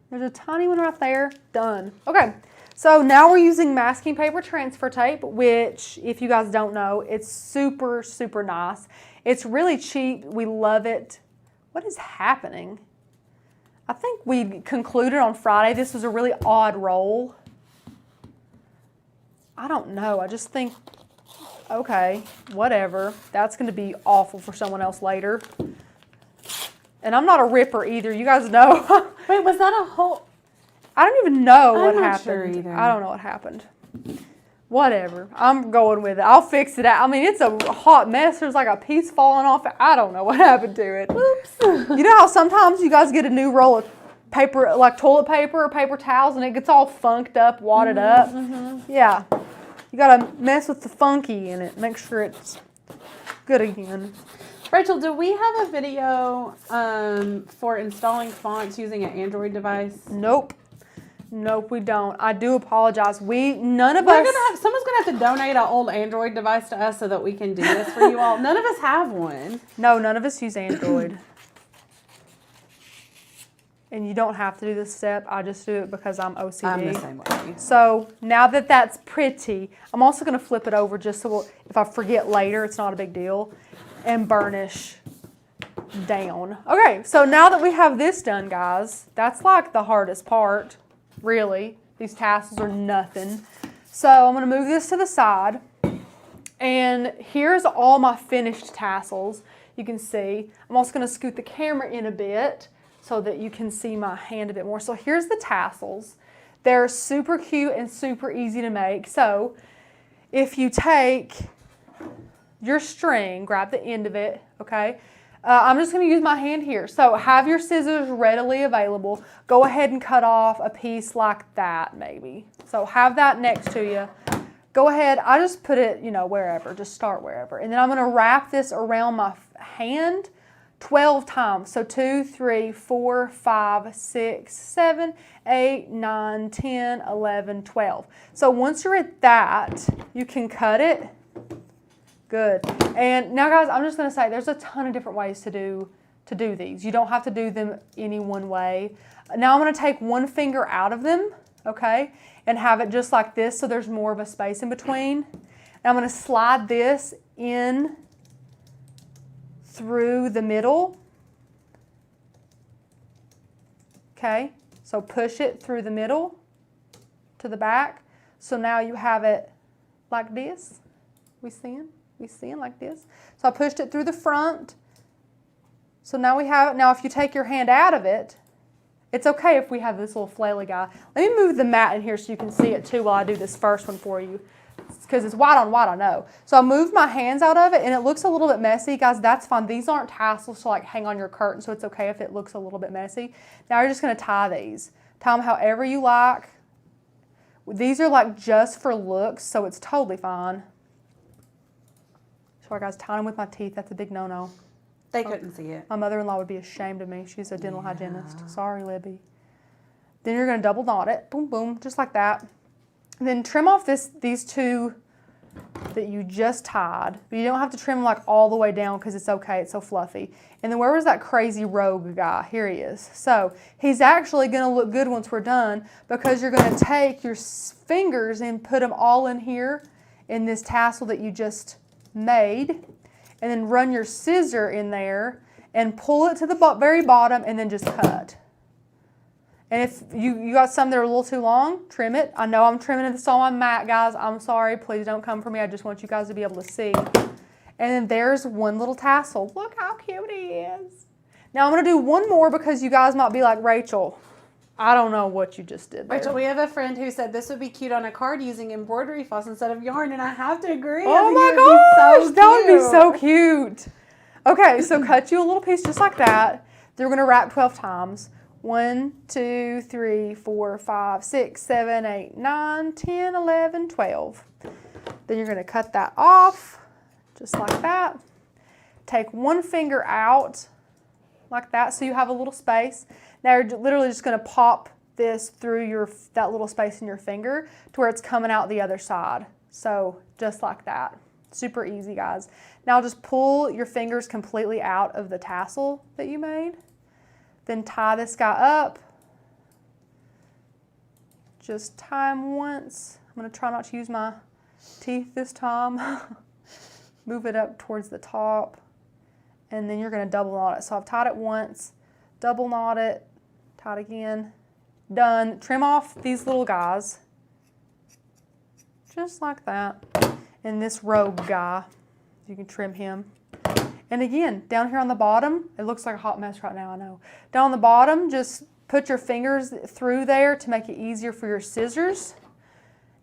Speaker 1: There's a tiny one right there. Done. Okay, so now we're using masking paper transfer tape, which, if you guys don't know, it's super, super nice. It's really cheap. We love it. What is happening? I think we concluded on Friday this was a really odd roll. I don't know. I just think, okay, whatever. That's going to be awful for someone else later. And I'm not a ripper either. You guys know.
Speaker 2: Wait, was that a whole?
Speaker 1: I don't even know what happened.
Speaker 2: I'm not sure either.
Speaker 1: I don't know what happened. Whatever. I'm going with it. I'll fix it out. I mean, it's a hot mess. There's like a piece falling off. I don't know what happened to it. Oops. You know how sometimes you guys get a new roll of paper, like toilet paper or paper towels, and it gets all funked up, wadded up? Mm-hmm. Yeah. You got to mess with the funky in it. Make sure it's good again.
Speaker 2: Rachel, do we have a video for installing fonts using an Android device?
Speaker 1: Nope. Nope, we don't. I do apologize. Someone's
Speaker 2: gonna have to donate an old Android device to us so that we can do this for you all. None of us have one.
Speaker 1: No, none of us use Android. And you don't have to do this step. I just do it because I'm OCD.
Speaker 2: I'm the same way.
Speaker 1: So now that that's pretty, I'm also going to flip it over just so if I forget later, it's not a big deal. And burnish down. Okay, so now that we have this done, guys, that's like the hardest part, really. These tassels are nothing. So I'm going to move this to the side. And here's all my finished tassels. You can see. I'm also going to scoot the camera in a bit so that you can see my hand a bit more. So here's the tassels. They're super cute and super easy to make. So if you take your string, grab the end of it, okay? I'm just going to use my hand here. So have your scissors readily available. Go ahead and cut off a piece like that maybe. So have that next to you. Go ahead. I just put it, wherever. Just start wherever. And then I'm going to wrap this around my hand 12 times. So 2, 3, 4, 5, 6, 7, 8, 9, 10, 11, 12. So once you're at that, you can cut it. Good. And now, guys, I'm just going to say there's a ton of different ways to do these. You don't have to do them any one way. Now I'm going to take one finger out of them, okay, and have it just like this so there's more of a space in between. And I'm going to slide this in through the middle. Okay, so push it through the middle to the back. So now you have it like this. We seeing like this. So I pushed it through the front. So now we have it. Now if you take your hand out of it, it's okay if we have this little flaily guy. Let me move the mat in here so you can see it too while I do this first one for you. Because it's white on white, I know. So I moved my hands out of it and it looks a little bit messy. Guys, that's fine. These aren't tassels to like hang on your curtain, so it's okay if it looks a little bit messy. Now you're just going to tie these. Tie them however you like. These are like just for looks, so it's totally fine. Sorry guys, tying them with my teeth, that's a big no-no.
Speaker 2: They couldn't see it.
Speaker 1: My mother-in-law would be ashamed of me. She's a dental hygienist. Sorry, Libby. Then you're going to double knot it. Boom, boom, just like that. And then trim off these two that you just tied. But you don't have to trim like all the way down because it's okay, it's so fluffy. And then where was that crazy rogue guy? Here he is. So he's actually gonna look good once we're done because you're gonna take your fingers and put them all in here in this tassel that you just made, and then run your scissor in there and pull it to the very bottom and then just cut. And if you got some that are a little too long, trim it. I know I'm trimming this on my mat, guys. I'm sorry. Please don't come for me. I just want you guys to be able to see. And then there's one little tassel. Look how cute he is. Now I'm going to do one more because you guys might be like, Rachel, I don't know what you just did there.
Speaker 2: Rachel, we have a friend who said this would be cute on a card using embroidery floss instead of yarn, and I have to agree.
Speaker 1: Oh my gosh, that would be so cute. Okay, so cut you a little piece just like that. Then we're going to wrap 12 times. 1, 2, 3, 4, 5, 6, 7, 8, 9, 10, 11, 12. Then you're going to cut that off just like that. Take one finger out like that so you have a little space. Now you're literally just going to pop this through that little space in your finger to where it's coming out the other side. So just like that. Super easy, guys. Now just pull your fingers completely out of the tassel that you made. Then tie this guy up. Just tie him once. I'm going to try not to use my teeth this time. Move it up towards the top. And then you're going to double knot it. So I've tied it once, double knot it, tie it again. Done. Trim off these little guys. Just like that. And this rogue guy, you can trim him. And again, down here on the bottom, it looks like a hot mess right now, I know. Down on the bottom, just put your fingers through there to make it easier for your scissors.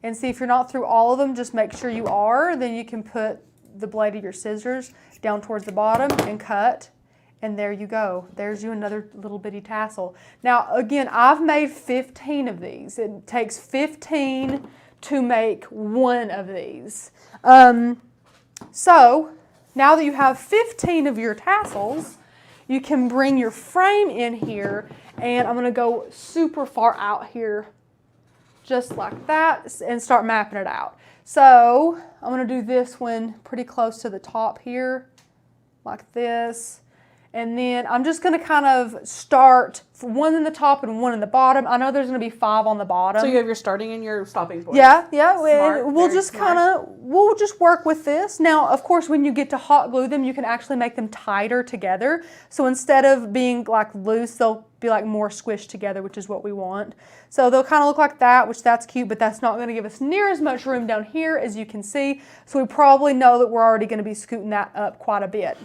Speaker 1: And see if you're not through all of them, just make sure you are. Then you can put the blade of your scissors down towards the bottom and cut. And there you go. There's you another little bitty tassel. Now, again, I've made 15 of these. It takes 15 to make one of these. So, now that you have 15 of your tassels, you can bring your frame in here, and I'm going to go super far out here, just like that, and start mapping it out. So I'm going to do this one pretty close to the top here, like this. And then I'm just going to kind of start one in the top and one in the bottom. I know there's going to be 5 on the bottom.
Speaker 2: So you have your starting and your stopping point.
Speaker 1: Yeah.
Speaker 2: Smart,
Speaker 1: we'll just we'll just work with this. Now, of course, when you get to hot glue them, you can actually make them tighter together. So instead of being like loose, they'll be like more squished together, which is what we want. So they'll kind of look like that, which that's cute, but that's not going to give us near as much room down here as you can see. So we probably know that we're already going to be scooting that up quite a bit.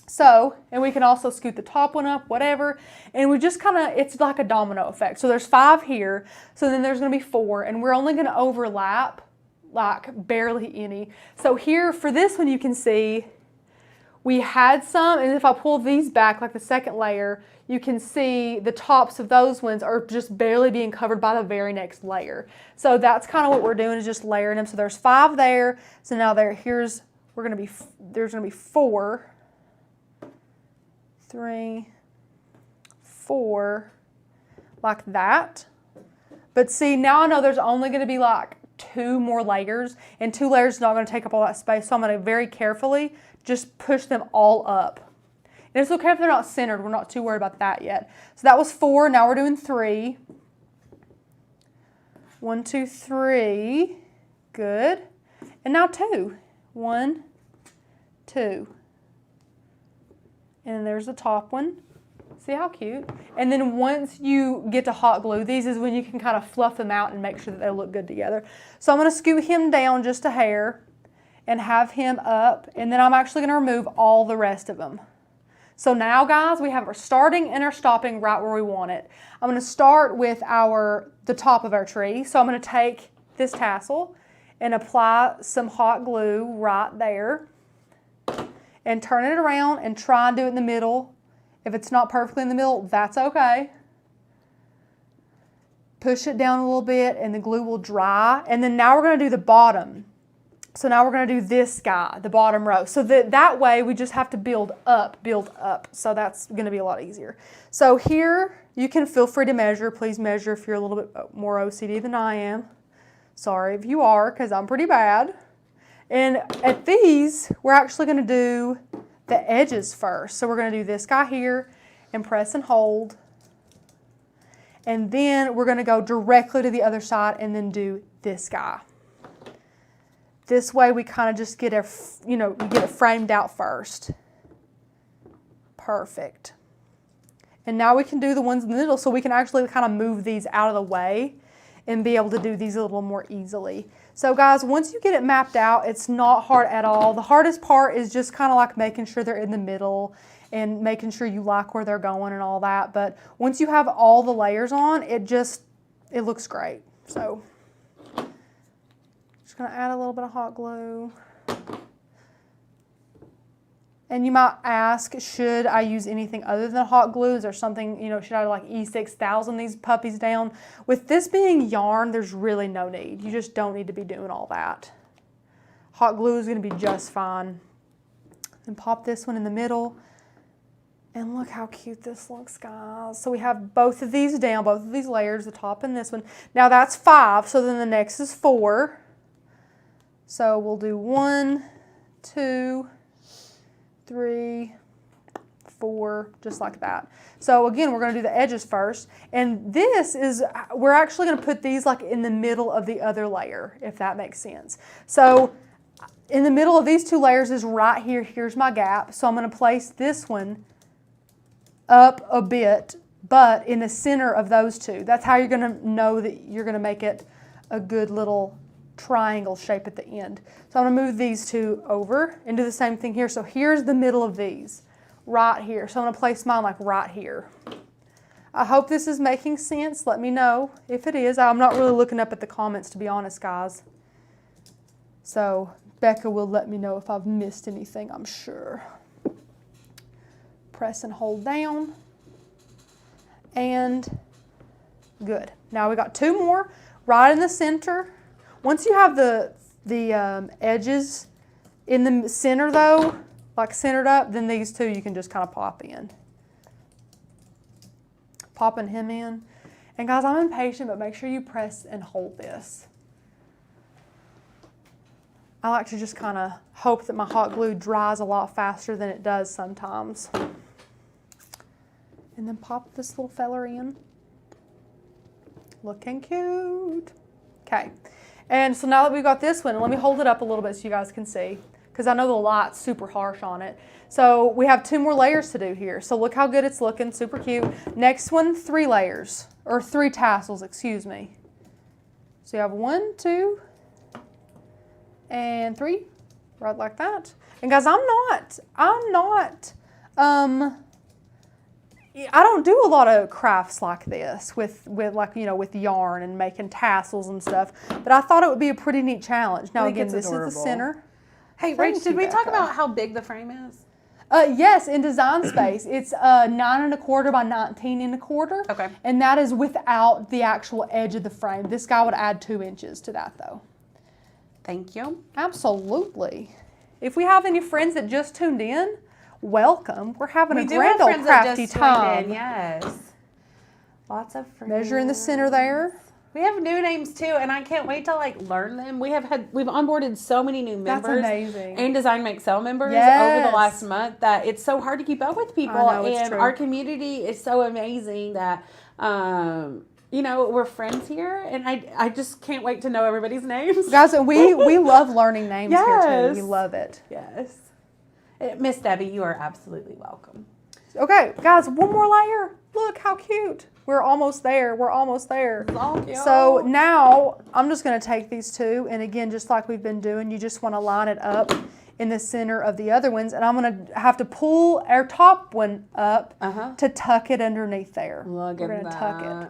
Speaker 1: So, and we can also scoot the top one up, whatever, and we just kind of, it's like a domino effect. So there's 5 here, so then there's going to be 4, and we're only going to overlap like barely any. So here, for this one, you can see we had some, and if I pull these back, like the second layer, you can see the tops of those ones are just barely being covered by the very next layer. So that's kind of what we're doing, is just layering them. So there's 5 there, so now there's going to be 4. 3, 4, like that. But see, now I know there's only going to be like 2 more layers, and 2 layers is not going to take up all that space, so I'm going to very carefully just push them all up. And it's okay if they're not centered, we're not too worried about that yet. So that was 4, now we're doing 3. 1, 2, 3, good. And now 2, 1, 2. And then there's the top one. See how cute? And then once you get to hot glue, these is when you can kind of fluff them out and make sure that they look good together. So I'm going to scoot him down just a hair and have him up. And then I'm actually going to remove all the rest of them. So now, guys, we have our starting and our stopping right where we want it. I'm going to start with the top of our tree. So I'm going to take this tassel and apply some hot glue right there. And turn it around and try and do it in the middle. If it's not perfectly in the middle, that's okay. Push it down a little bit and the glue will dry. And then now we're going to do the bottom. So now we're going to do this guy, the bottom row. So that way we just have to build up. So that's going to be a lot easier. So here you can feel free to measure. Please measure if you're a little bit more OCD than I am. Sorry if you are, because I'm pretty bad. And at these, we're actually going to do the edges first. So we're going to do this guy here and press and hold. And then we're going to go directly to the other side and then do this guy. This way we kind of just get it, we get it framed out first. Perfect. And now we can do the ones in the middle, so we can actually kind of move these out of the way and be able to do these a little more easily. So guys, once you get it mapped out, it's not hard at all. The hardest part is just kind of like making sure they're in the middle and making sure you like where they're going and all that. But once you have all the layers on, it looks great. So just gonna add a little bit of hot glue. And you might ask, should I use anything other than hot glue? Is there something, should I like E6000 these puppies down? With this being yarn, there's really no need. You just don't need to be doing all that. Hot glue is gonna be just fine. And pop this one in the middle. And look how cute this looks, guys. So we have both of these down, both of these layers, the top and this one. Now that's 5, so then the next is 4. So we'll do 1, 2, 3, 4, just like that. So again, we're going to do the edges first. And we're actually going to put these like in the middle of the other layer, if that makes sense. So in the middle of these 2 layers is right here. Here's my gap. So I'm going to place this one up a bit, but in the center of those 2. That's how you're going to know that you're going to make it a good little triangle shape at the end. So I'm going to move these 2 over and do the same thing here. So here's the middle of these, right here. So I'm going to place mine like right here. I hope this is making sense. Let me know if it is. I'm not really looking up at the comments, to be honest, guys. So Becca will let me know if I've missed anything, I'm sure. Press and hold down. And good. Now we got 2 more right in the center. Once you have the edges in the center though, like centered up, then these 2 you can just kind of pop in. Popping him in. And guys, I'm impatient, but make sure you press and hold this. I like to just kind of hope that my hot glue dries a lot faster than it does sometimes. And then pop this little feller in. Looking cute. Okay. And so now that we've got this one, let me hold it up a little bit so you guys can see, because I know the light's super harsh on it. So we have 2 more layers to do here. So look how good it's looking, super cute. Next one, 3 layers, or 3 tassels, excuse me. So you have 1, 2, and 3, right like that. And guys, I don't do a lot of crafts like this with yarn and making tassels and stuff, but I thought it would be a pretty neat challenge. Now again, this is the center.
Speaker 2: Hey, Rach, did we talk about how big the frame is?
Speaker 1: Yes, in Design Space, it's 9 1/4 by 19 1/4.
Speaker 2: Okay.
Speaker 1: And that is without the actual edge of the frame. This guy would add 2 inches to that though.
Speaker 2: Thank you.
Speaker 1: Absolutely. If we have any friends that just tuned in, welcome. We're having a grand old crafty time.
Speaker 2: Yes. Lots of friends.
Speaker 1: Measure in the center there.
Speaker 2: We have new names too, and I can't wait to learn them. We've onboarded so many new members.
Speaker 1: That's amazing.
Speaker 2: And Design Make Sell members
Speaker 1: Yes.
Speaker 2: over the last month that it's so hard to keep up with people.
Speaker 1: I know, it's
Speaker 2: and
Speaker 1: true.
Speaker 2: our community is so amazing that we're friends here, and I just can't wait to know everybody's names.
Speaker 1: Guys, we love learning names here
Speaker 2: Yes.
Speaker 1: too. We love it.
Speaker 2: Yes. Miss Debbie, you are absolutely welcome.
Speaker 1: Okay, guys, 1 more layer. Look how cute. We're almost there. We're almost there. So now I'm just going to take these 2, and again, just like we've been doing, you just want to line it up in the center of the other ones, and I'm going to have to pull our top one up to tuck it underneath there.
Speaker 2: Look
Speaker 1: We're
Speaker 2: at
Speaker 1: going to tuck it.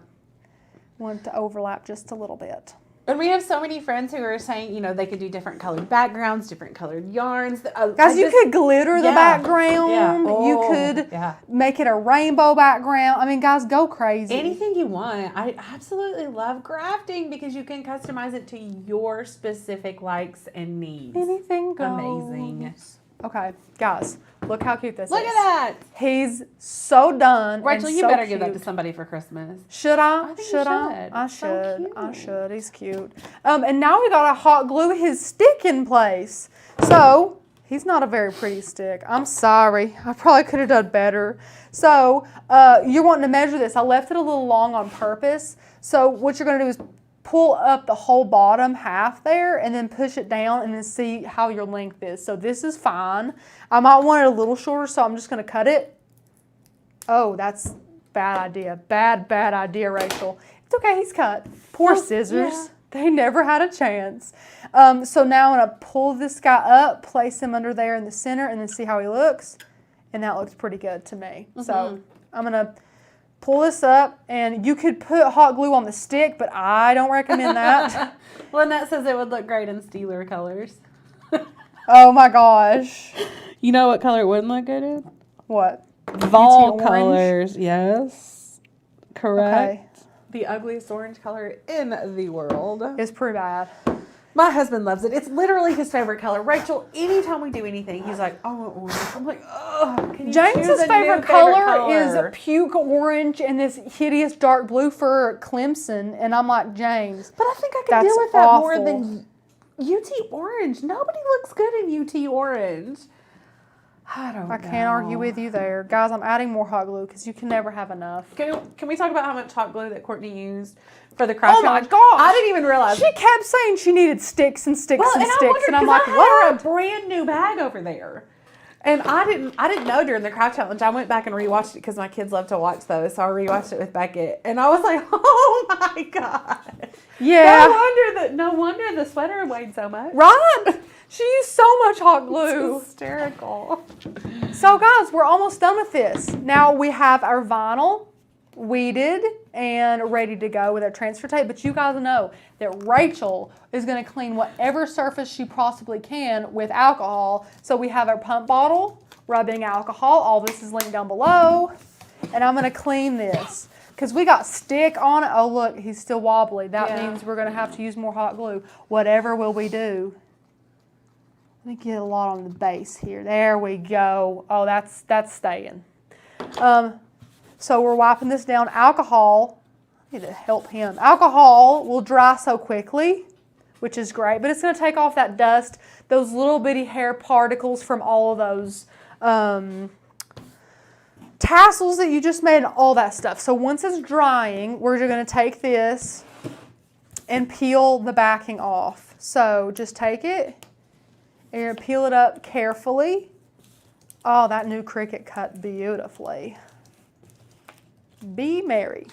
Speaker 1: Want it to overlap just a little bit.
Speaker 2: And we have so many friends who are saying, they could do different colored backgrounds, different colored yarns.
Speaker 1: Guys, you could glitter the background.
Speaker 2: Yeah.
Speaker 1: You could make it a rainbow background. I mean, guys, go crazy.
Speaker 2: Anything you want. I absolutely love crafting because you can customize it to your specific likes and needs.
Speaker 1: Anything goes.
Speaker 2: Amazing.
Speaker 1: Okay, guys, look how cute this is.
Speaker 2: Look at that.
Speaker 1: He's so done.
Speaker 2: Rachel,
Speaker 1: and
Speaker 2: you
Speaker 1: so
Speaker 2: better give that
Speaker 1: cute.
Speaker 2: to somebody for Christmas.
Speaker 1: Should I?
Speaker 2: I think you
Speaker 1: should I?
Speaker 2: should.
Speaker 1: I
Speaker 2: It's so
Speaker 1: should. I
Speaker 2: cute.
Speaker 1: should. He's cute. And now we gotta hot glue his stick in place. So he's not a very pretty stick. I'm sorry. I probably could have done better. So you're wanting to measure this. I left it a little long on purpose. So what you're gonna do is pull up the whole bottom half there and then push it down and then see how your length is. So this is fine. I might want it a little shorter, so I'm just gonna cut it. Oh, that's bad idea. Bad idea, Rachel. It's okay, he's cut. Poor scissors.
Speaker 2: Yeah.
Speaker 1: They never had a chance. So now I'm gonna pull this guy up, place him under there in the center, and then see how he looks. And that looks pretty good to me. So I'm gonna pull this up, and you could put hot glue on the stick, but I don't recommend that.
Speaker 2: Lynette says it would look great in Steeler colors.
Speaker 1: Oh my gosh.
Speaker 2: You know what color it wouldn't look good in?
Speaker 1: What?
Speaker 2: Fall
Speaker 1: orange?
Speaker 2: colors. Yes. Correct.
Speaker 1: Okay.
Speaker 2: The ugliest orange color in the world.
Speaker 1: It's pretty bad.
Speaker 2: My husband loves it. It's literally his favorite color. Rachel, anytime we do anything, he's like, I want orange. I'm like, oh, can you choose
Speaker 1: James's
Speaker 2: a
Speaker 1: favorite
Speaker 2: new
Speaker 1: color is puke orange and this hideous dark blue for Clemson. And I'm like, James.
Speaker 2: But I think I can
Speaker 1: That's
Speaker 2: deal with that more
Speaker 1: awful.
Speaker 2: than UT orange. Nobody looks good in UT orange. I
Speaker 1: can't argue with you there. Guys, I'm adding more hot glue because you can never have enough.
Speaker 2: Can we talk about how much hot glue that Courtney used for the craft
Speaker 1: Oh my
Speaker 2: challenge?
Speaker 1: gosh.
Speaker 2: I didn't even realize.
Speaker 1: She kept saying she needed sticks and sticks and
Speaker 2: I
Speaker 1: sticks.
Speaker 2: wondered,
Speaker 1: And I'm
Speaker 2: 'cause
Speaker 1: like,
Speaker 2: I had
Speaker 1: what?
Speaker 2: a brand new bag over there. And I didn't know during the craft challenge. I went back and rewatched it because my kids love to watch those. So I rewatched it with Beckett. And I was like, oh my God.
Speaker 1: Yeah.
Speaker 2: No wonder the sweater weighed so much.
Speaker 1: Right? She used so much hot glue.
Speaker 2: It's hysterical.
Speaker 1: So guys, we're almost done with this. Now we have our vinyl weeded and ready to go with our transfer tape. But you guys know that Rachel is going to clean whatever surface she possibly can with alcohol. So we have our pump bottle, rubbing alcohol. All this is linked down below. And I'm going to clean this because we got stick on it. Oh, look, he's still wobbly. That means we're going to have to use more hot glue. Whatever will we do? Let me get a lot on the base here. There we go. Oh, that's staying. So we're wiping this down. Alcohol, I need to help him. Alcohol will dry so quickly, which is great, but it's going to take off that dust, those little bitty hair particles from all of those tassels that you just made and all that stuff. So once it's drying, we're going to take this and peel the backing off. So just take it. And you're going to peel it up carefully. Oh, that new Cricut cut beautifully. Be merry.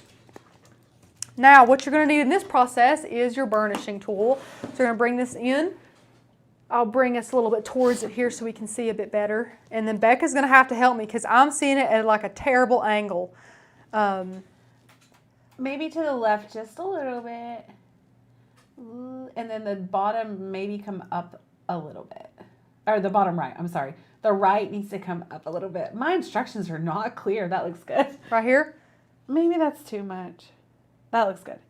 Speaker 1: Now, what you're going to need in this process is your burnishing tool. So you're going to bring this in. I'll bring us a little bit towards it here so we can see a bit better. And then Becca's going to have to help me because I'm seeing it at like a terrible angle.
Speaker 2: Maybe to the left just a little bit. And then the bottom maybe come up a little bit. Or the bottom right, I'm sorry. The right needs to come up a little bit. My instructions are not clear. That looks good.
Speaker 1: Right here?
Speaker 2: Maybe that's too much. That looks good.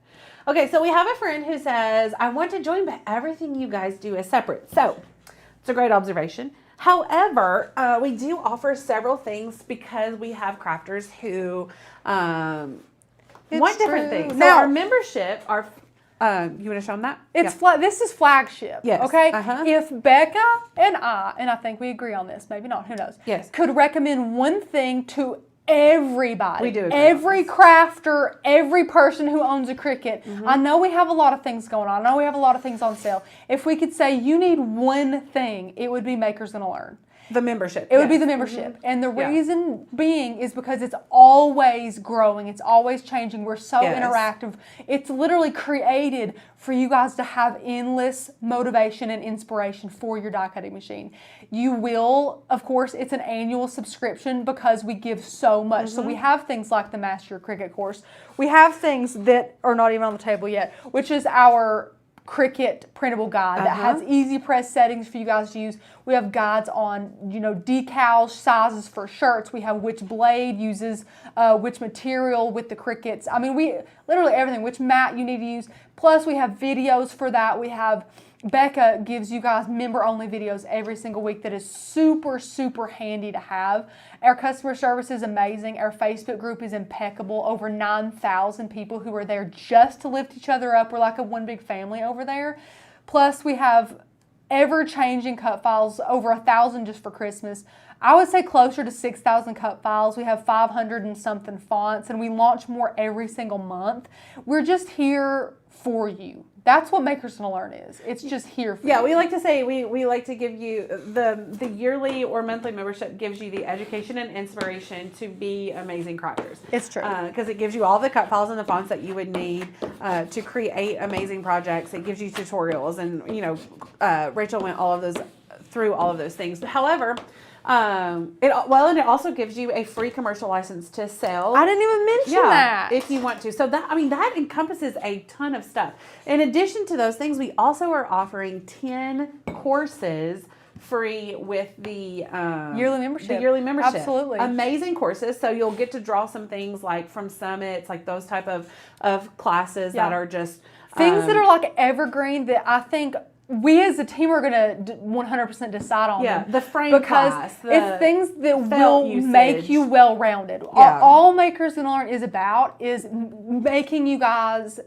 Speaker 2: Okay, so we have a friend who says, I want to join, but everything you guys do is separate. So it's a great observation. However, we do offer several things because we have crafters who want different things. So
Speaker 1: Now,
Speaker 2: our membership, you want to show them that?
Speaker 1: It's this is flagship.
Speaker 2: Yes.
Speaker 1: Okay.
Speaker 2: Uh-huh.
Speaker 1: If Becca and I think we agree on this, maybe not, who knows?
Speaker 2: Yes.
Speaker 1: Could recommend one thing to everybody.
Speaker 2: We do agree
Speaker 1: Every crafter, every person who owns a Cricut. Mm-hmm. I know we have a lot of things going on. I know we have a lot of things on sale. If we could say you need one thing, it would be Makers Gonna Learn.
Speaker 2: The membership.
Speaker 1: It would be the membership. Mm-hmm. And the reason being is because it's always growing. It's always changing. We're so interactive. It's literally created for you guys to have endless motivation and inspiration for your die cutting machine. You will, of course, it's an annual subscription because we give so much. Mm-hmm. So we have things like the Master Your Cricut course. We have things that are not even on the table yet, which is our Cricut printable guide that has EasyPress settings for you guys to use. We have guides on, decals, sizes for shirts. We have which blade uses which material with the Cricuts. I mean, literally everything, which mat you need to use. Plus, we have videos for that. We have Becca gives you guys member-only videos every single week that is super, super handy to have. Our customer service is amazing. Our Facebook group is impeccable. Over 9,000 people who are there just to lift each other up. We're like a one big family over there. Plus, we have ever-changing cut files, over 1,000 just for Christmas. I would say closer to 6,000 cut files. We have 500 and something fonts, and we launch more every single month. We're just here for you. That's what Makers Gonna Learn is. It's just here for you.
Speaker 2: Yeah, we like to say we like to give you the yearly or monthly membership gives you the education and inspiration to be amazing crafters.
Speaker 1: It's true.
Speaker 2: Because it gives you all the cut files and the fonts that you would need to create amazing projects. It gives you tutorials, and Rachel went through all of those things. However, and it also gives you a free commercial license to sell.
Speaker 1: I didn't even mention that.
Speaker 2: If you want to. So that encompasses a ton of stuff. In addition to those things, we also are offering 10 courses free with the
Speaker 1: yearly membership.
Speaker 2: The yearly membership.
Speaker 1: Absolutely.
Speaker 2: Amazing courses. So you'll get to draw some things like from summits, like those type of classes that are just
Speaker 1: things that are like evergreen that I think we as a team are going to 100% decide on them.
Speaker 2: The frame
Speaker 1: because
Speaker 2: class,
Speaker 1: it's things that will
Speaker 2: usage.
Speaker 1: make you well-rounded.
Speaker 2: Yeah.
Speaker 1: All Makers Gonna Learn is about is making you guys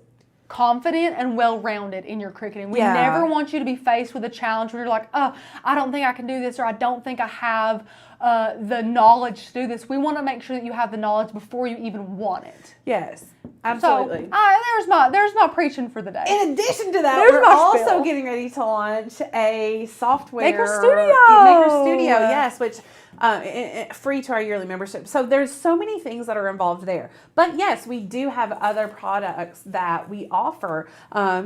Speaker 1: confident and well-rounded in your cricketing. We never want you to be faced with a challenge where you're like, oh, I don't think I can do this, or I don't think I have the knowledge to do this. We want to make sure that you have the knowledge before you even want it.
Speaker 2: Yes. Absolutely.
Speaker 1: So, there's my preaching for the day.
Speaker 2: In addition to that, we're also getting ready to launch a software
Speaker 1: Maker Studio.
Speaker 2: Yes, which free to our yearly membership. So there's so many things that are involved there. But yes, we do have other products that we offer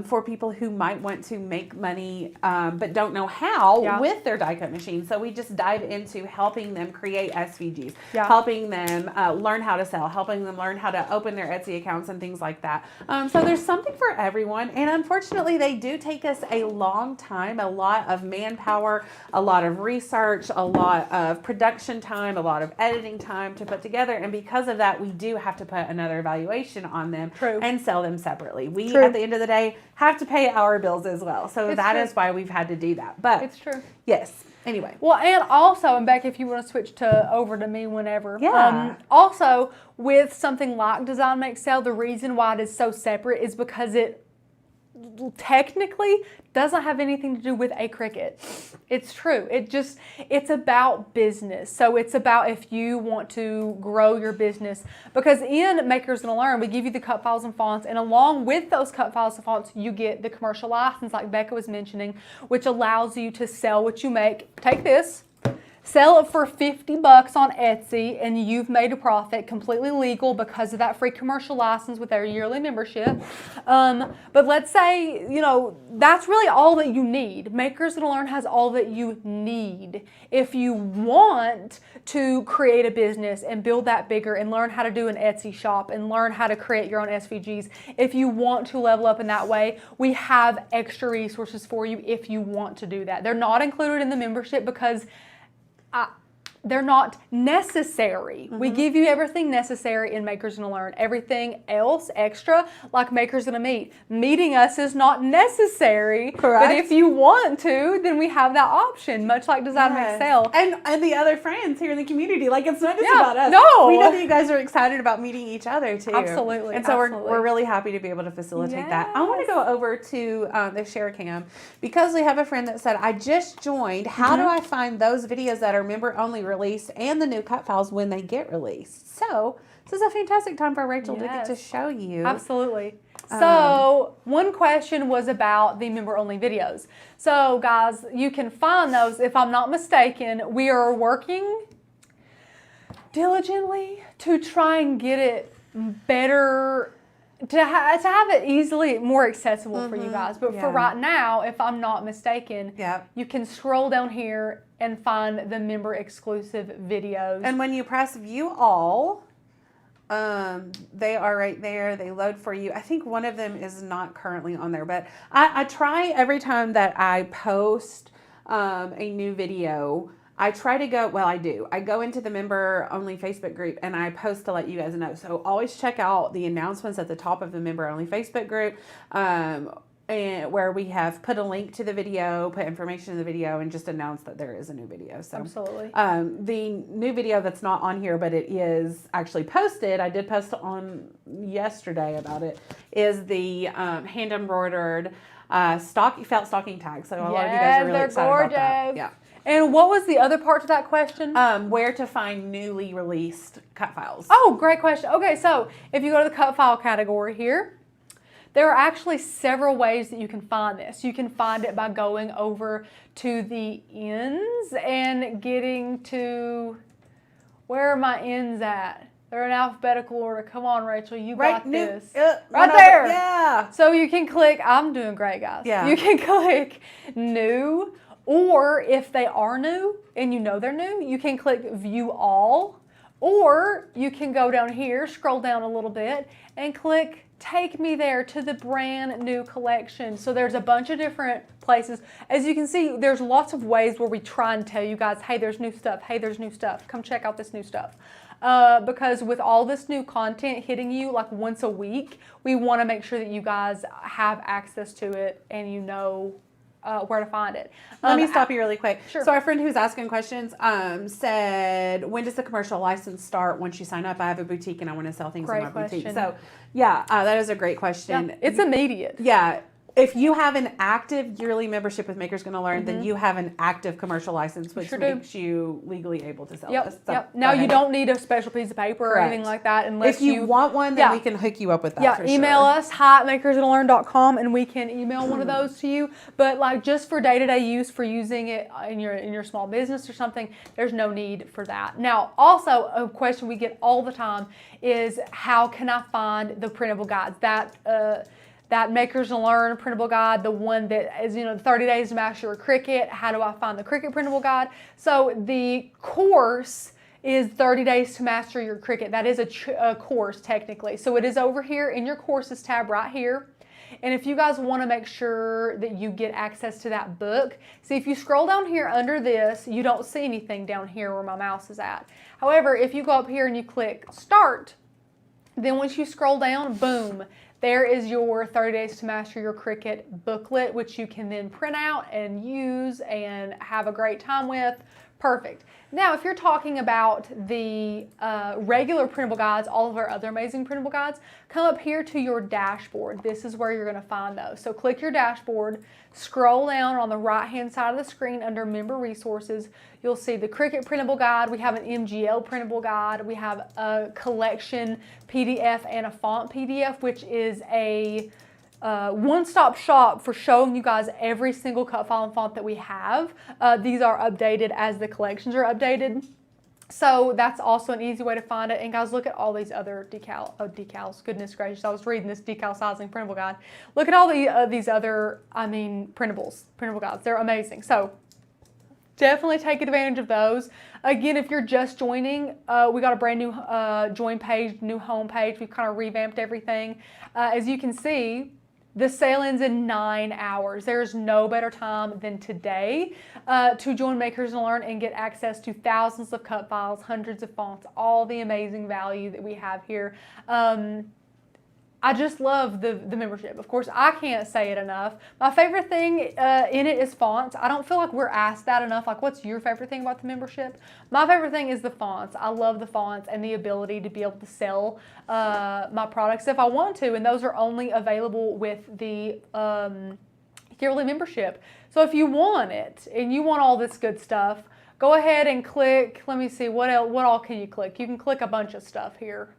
Speaker 2: for people who might want to make money but don't know how with their die cut machine. So we just dive into helping them create SVGs, helping them learn how to sell, helping them learn how to open their Etsy accounts and things like that. So there's something for everyone. And unfortunately, they do take us a long time, a lot of manpower, a lot of research, a lot of production time, a lot of editing time to put together. And because of that, we do have to put another evaluation on them and sell them separately. We, at the end of the day, have to pay our bills as well. So that is why we've had to do that. But
Speaker 1: it's true.
Speaker 2: Yes. Anyway.
Speaker 1: Well, and also, and Becky, if you want to switch over to me whenever.
Speaker 2: Yeah.
Speaker 1: Also, with something like Design Make Sale, the reason why it is so separate is because it technically doesn't have anything to do with a Cricut. It's true. It's about business. So it's about if you want to grow your business. Because in Makers Gonna Learn, we give you the cut files and fonts, and along with those cut files and fonts, you get the commercial license like Becca was mentioning, which allows you to sell what you make. Take this. Sell it for $50 on Etsy, and you've made a profit, completely legal because of that free commercial license with our yearly membership. But let's say, that's really all that you need. Makers Gonna Learn has all that you need. If you want to create a business and build that bigger and learn how to do an Etsy shop and learn how to create your own SVGs, if you want to level up in that way, we have extra resources for you if you want to do that. They're not included in the membership because they're not necessary. Mm-hmm. We give you everything necessary in Makers Gonna Learn. Everything else extra, like Makers Gonna Meet. Meeting us is not necessary.
Speaker 2: Correct.
Speaker 1: But if you want to, then we have that option, much like Design Make Sale.
Speaker 2: And the other friends here in the community. Like, it's not just about us.
Speaker 1: No.
Speaker 2: We know that you guys are excited about meeting each other too.
Speaker 1: Absolutely.
Speaker 2: And so we're really happy to be able to facilitate that. I want to go over to the share cam because we have a friend that said, I just joined. How do I find those videos that are member only released and the new cut files when they get released? So this is a fantastic time for Rachel to get to show you.
Speaker 1: Absolutely. So one question was about the member only videos. So guys, you can find those. If I'm not mistaken, we are working diligently to try and get it better, to have it easily more accessible for you guys. But for right now, if I'm not mistaken, you can scroll down here and find the member exclusive videos.
Speaker 2: And when you press view all, they are right there. They load for you. I think one of them is not currently on there, but I try every time that I post a new video, I try to go, well, I do. I go into the member only Facebook group and I post to let you guys know. So always check out the announcements at the top of the member only Facebook group, and where we have put a link to the video, put information in the video, and just announce that there is a new video. So
Speaker 1: absolutely.
Speaker 2: The new video that's not on here, but it is actually posted, I did post on yesterday about it, is the hand embroidered felt stocking tags. So a lot of you guys are really excited about that. Yeah.
Speaker 1: And what was the other part to that question?
Speaker 2: Where to find newly released cut files.
Speaker 1: Oh, great question. Okay, so if you go to the cut file category here, there are actually several ways that you can find this. You can find it by going over to the ends and getting to, where are my ends at? They're in alphabetical order. Come on, Rachel, you got this. Right there.
Speaker 2: Yeah.
Speaker 1: So you can click, I'm doing great, guys.
Speaker 2: Yeah.
Speaker 1: You can click new, or if they are new and you know they're new, you can click view all, or you can go down here, scroll down a little bit, and click take me there to the brand new collection. So there's a bunch of different places. As you can see, there's lots of ways where we try and tell you guys, hey, there's new stuff. Hey, there's new stuff. Come check out this new stuff. Because with all this new content hitting you like once a week, we want to make sure that you guys have access to it and you know where to find it.
Speaker 2: Let me stop you really quick.
Speaker 1: Sure.
Speaker 2: So our friend who's asking questions said, when does the commercial license start once you sign up? I have a boutique and I want to sell things in my boutique. So yeah, that is a great question.
Speaker 1: Yeah, it's immediate.
Speaker 2: Yeah. If you have an active yearly membership with Makers Gonna Learn, then you have an active commercial license, which makes you legally able to sell this. So
Speaker 1: Now you don't need a special piece of paper or anything like that unless
Speaker 2: if you want one, then we can hook you up with that.
Speaker 1: Yeah, email us hi@makersgonnalearn.com and we can email one of those to you. But like just for day-to-day use, for using it in your small business or something, there's no need for that. Now, also a question we get all the time is how can I find the printable guides? That Makers and Learn printable guide, the one that is, 30 days to master your Cricut. How do I find the Cricut printable guide? So the course is 30 days to master your Cricut. That is a course technically. So it is over here in your courses tab right here. And if you guys want to make sure that you get access to that book, see if you scroll down here under this, you don't see anything down here where my mouse is at. However, if you go up here and you click start, then once you scroll down, boom, there is your 30 Days to Master Your Cricut booklet, which you can then print out and use and have a great time with. Perfect. Now, if you're talking about the regular printable guides, all of our other amazing printable guides, come up here to your dashboard. This is where you're going to find those. So click your dashboard, scroll down on the right-hand side of the screen under Member Resources. You'll see the Cricut printable guide. We have an MGL printable guide. We have a collection PDF and a font PDF, which is a one-stop shop for showing you guys every single cut file and font that we have. These are updated as the collections are updated. So that's also an easy way to find it. And guys, look at all these other decals. Goodness gracious, I was reading this decal sizing printable guide. Look at all these other, printable guides. They're amazing. So definitely take advantage of those. Again, if you're just joining, we got a brand new join page, new home page. We've kind of revamped everything. As you can see, the sale ends in 9 hours. There's no better time than today to join Makers and Learn and get access to thousands of cut files, hundreds of fonts, all the amazing value that we have here. I just love the membership. Of course, I can't say it enough. My favorite thing in it is fonts. I don't feel like we're asked that enough. Like, what's your favorite thing about the membership? My favorite thing is the fonts. I love the fonts and the ability to be able to sell my products if I want to. And those are only available with the yearly membership. So if you want it and you want all this good stuff, go ahead and click. Let me see, what all can you click? You can click a bunch of stuff here.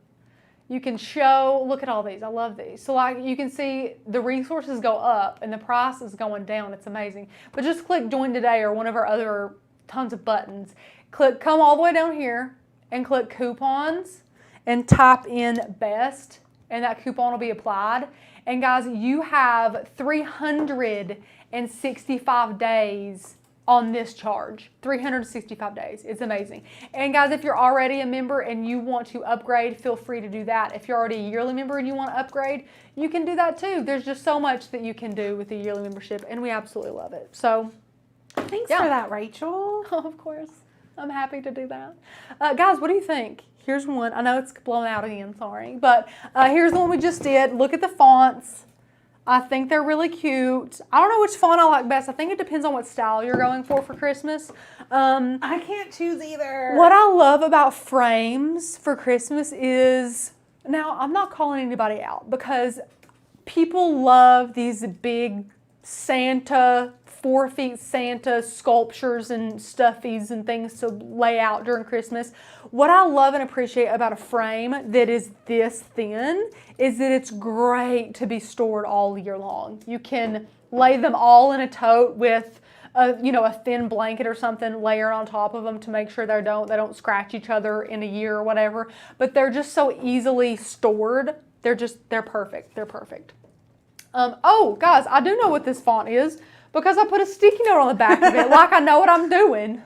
Speaker 1: You can show, look at all these. I love these. So like you can see the resources go up and the price is going down. It's amazing. But just click join today or one of our other tons of buttons. Come all the way down here and click coupons and type in best and that coupon will be applied. And guys, you have 365 days on this charge. 365 days. It's amazing. And guys, if you're already a member and you want to upgrade, feel free to do that. If you're already a yearly member and you want to upgrade, you can do that too. There's just so much that you can do with the yearly membership and we absolutely love it. So
Speaker 2: thanks for that, Rachel.
Speaker 1: Oh, of course. I'm happy to do that. Guys, what do you think? Here's one. I know it's blown out again, sorry. But here's the one we just did. Look at the fonts. I think they're really cute. I don't know which font I like best. I think it depends on what style you're going for Christmas.
Speaker 2: I can't choose either.
Speaker 1: What I love about frames for Christmas is, now I'm not calling anybody out because people love these big Santa, 4 feet Santa sculptures and stuffies and things to lay out during Christmas. What I love and appreciate about a frame that is this thin is that it's great to be stored all year long. You can lay them all in a tote with a thin blanket or something layered on top of them to make sure they don't scratch each other in a year or whatever. But they're just so easily stored. They're perfect. They're perfect. Oh, guys, I do know what this font is because I put a sticky note on the back of it like I know what I'm doing.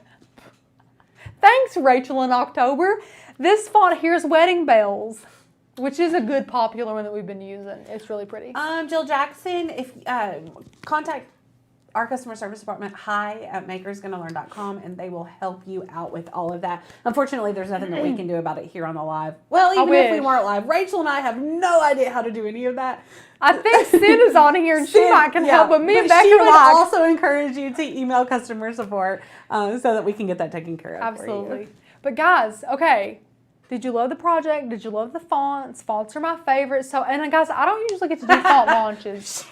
Speaker 1: Thanks, Rachel in October. This font here is Wedding Bells, which is a good popular one that we've been using. It's really pretty.
Speaker 2: Jill Jackson, if contact our customer service department, hi@makersgonnalearn.com, and they will help you out with all of that. Unfortunately, there's nothing that we can do about it here on the live. Well, even if we weren't live, Rachel and I have no idea how to do any of that.
Speaker 1: I think Sid is on here, and she might can help. But me and Becca
Speaker 2: she would also encourage you to email customer support so that we can get that taken care of.
Speaker 1: Absolutely. For you. But guys, okay. Did you love the project? Did you love the fonts? Fonts are my favorite. So, and guys, I don't usually get to do font launches.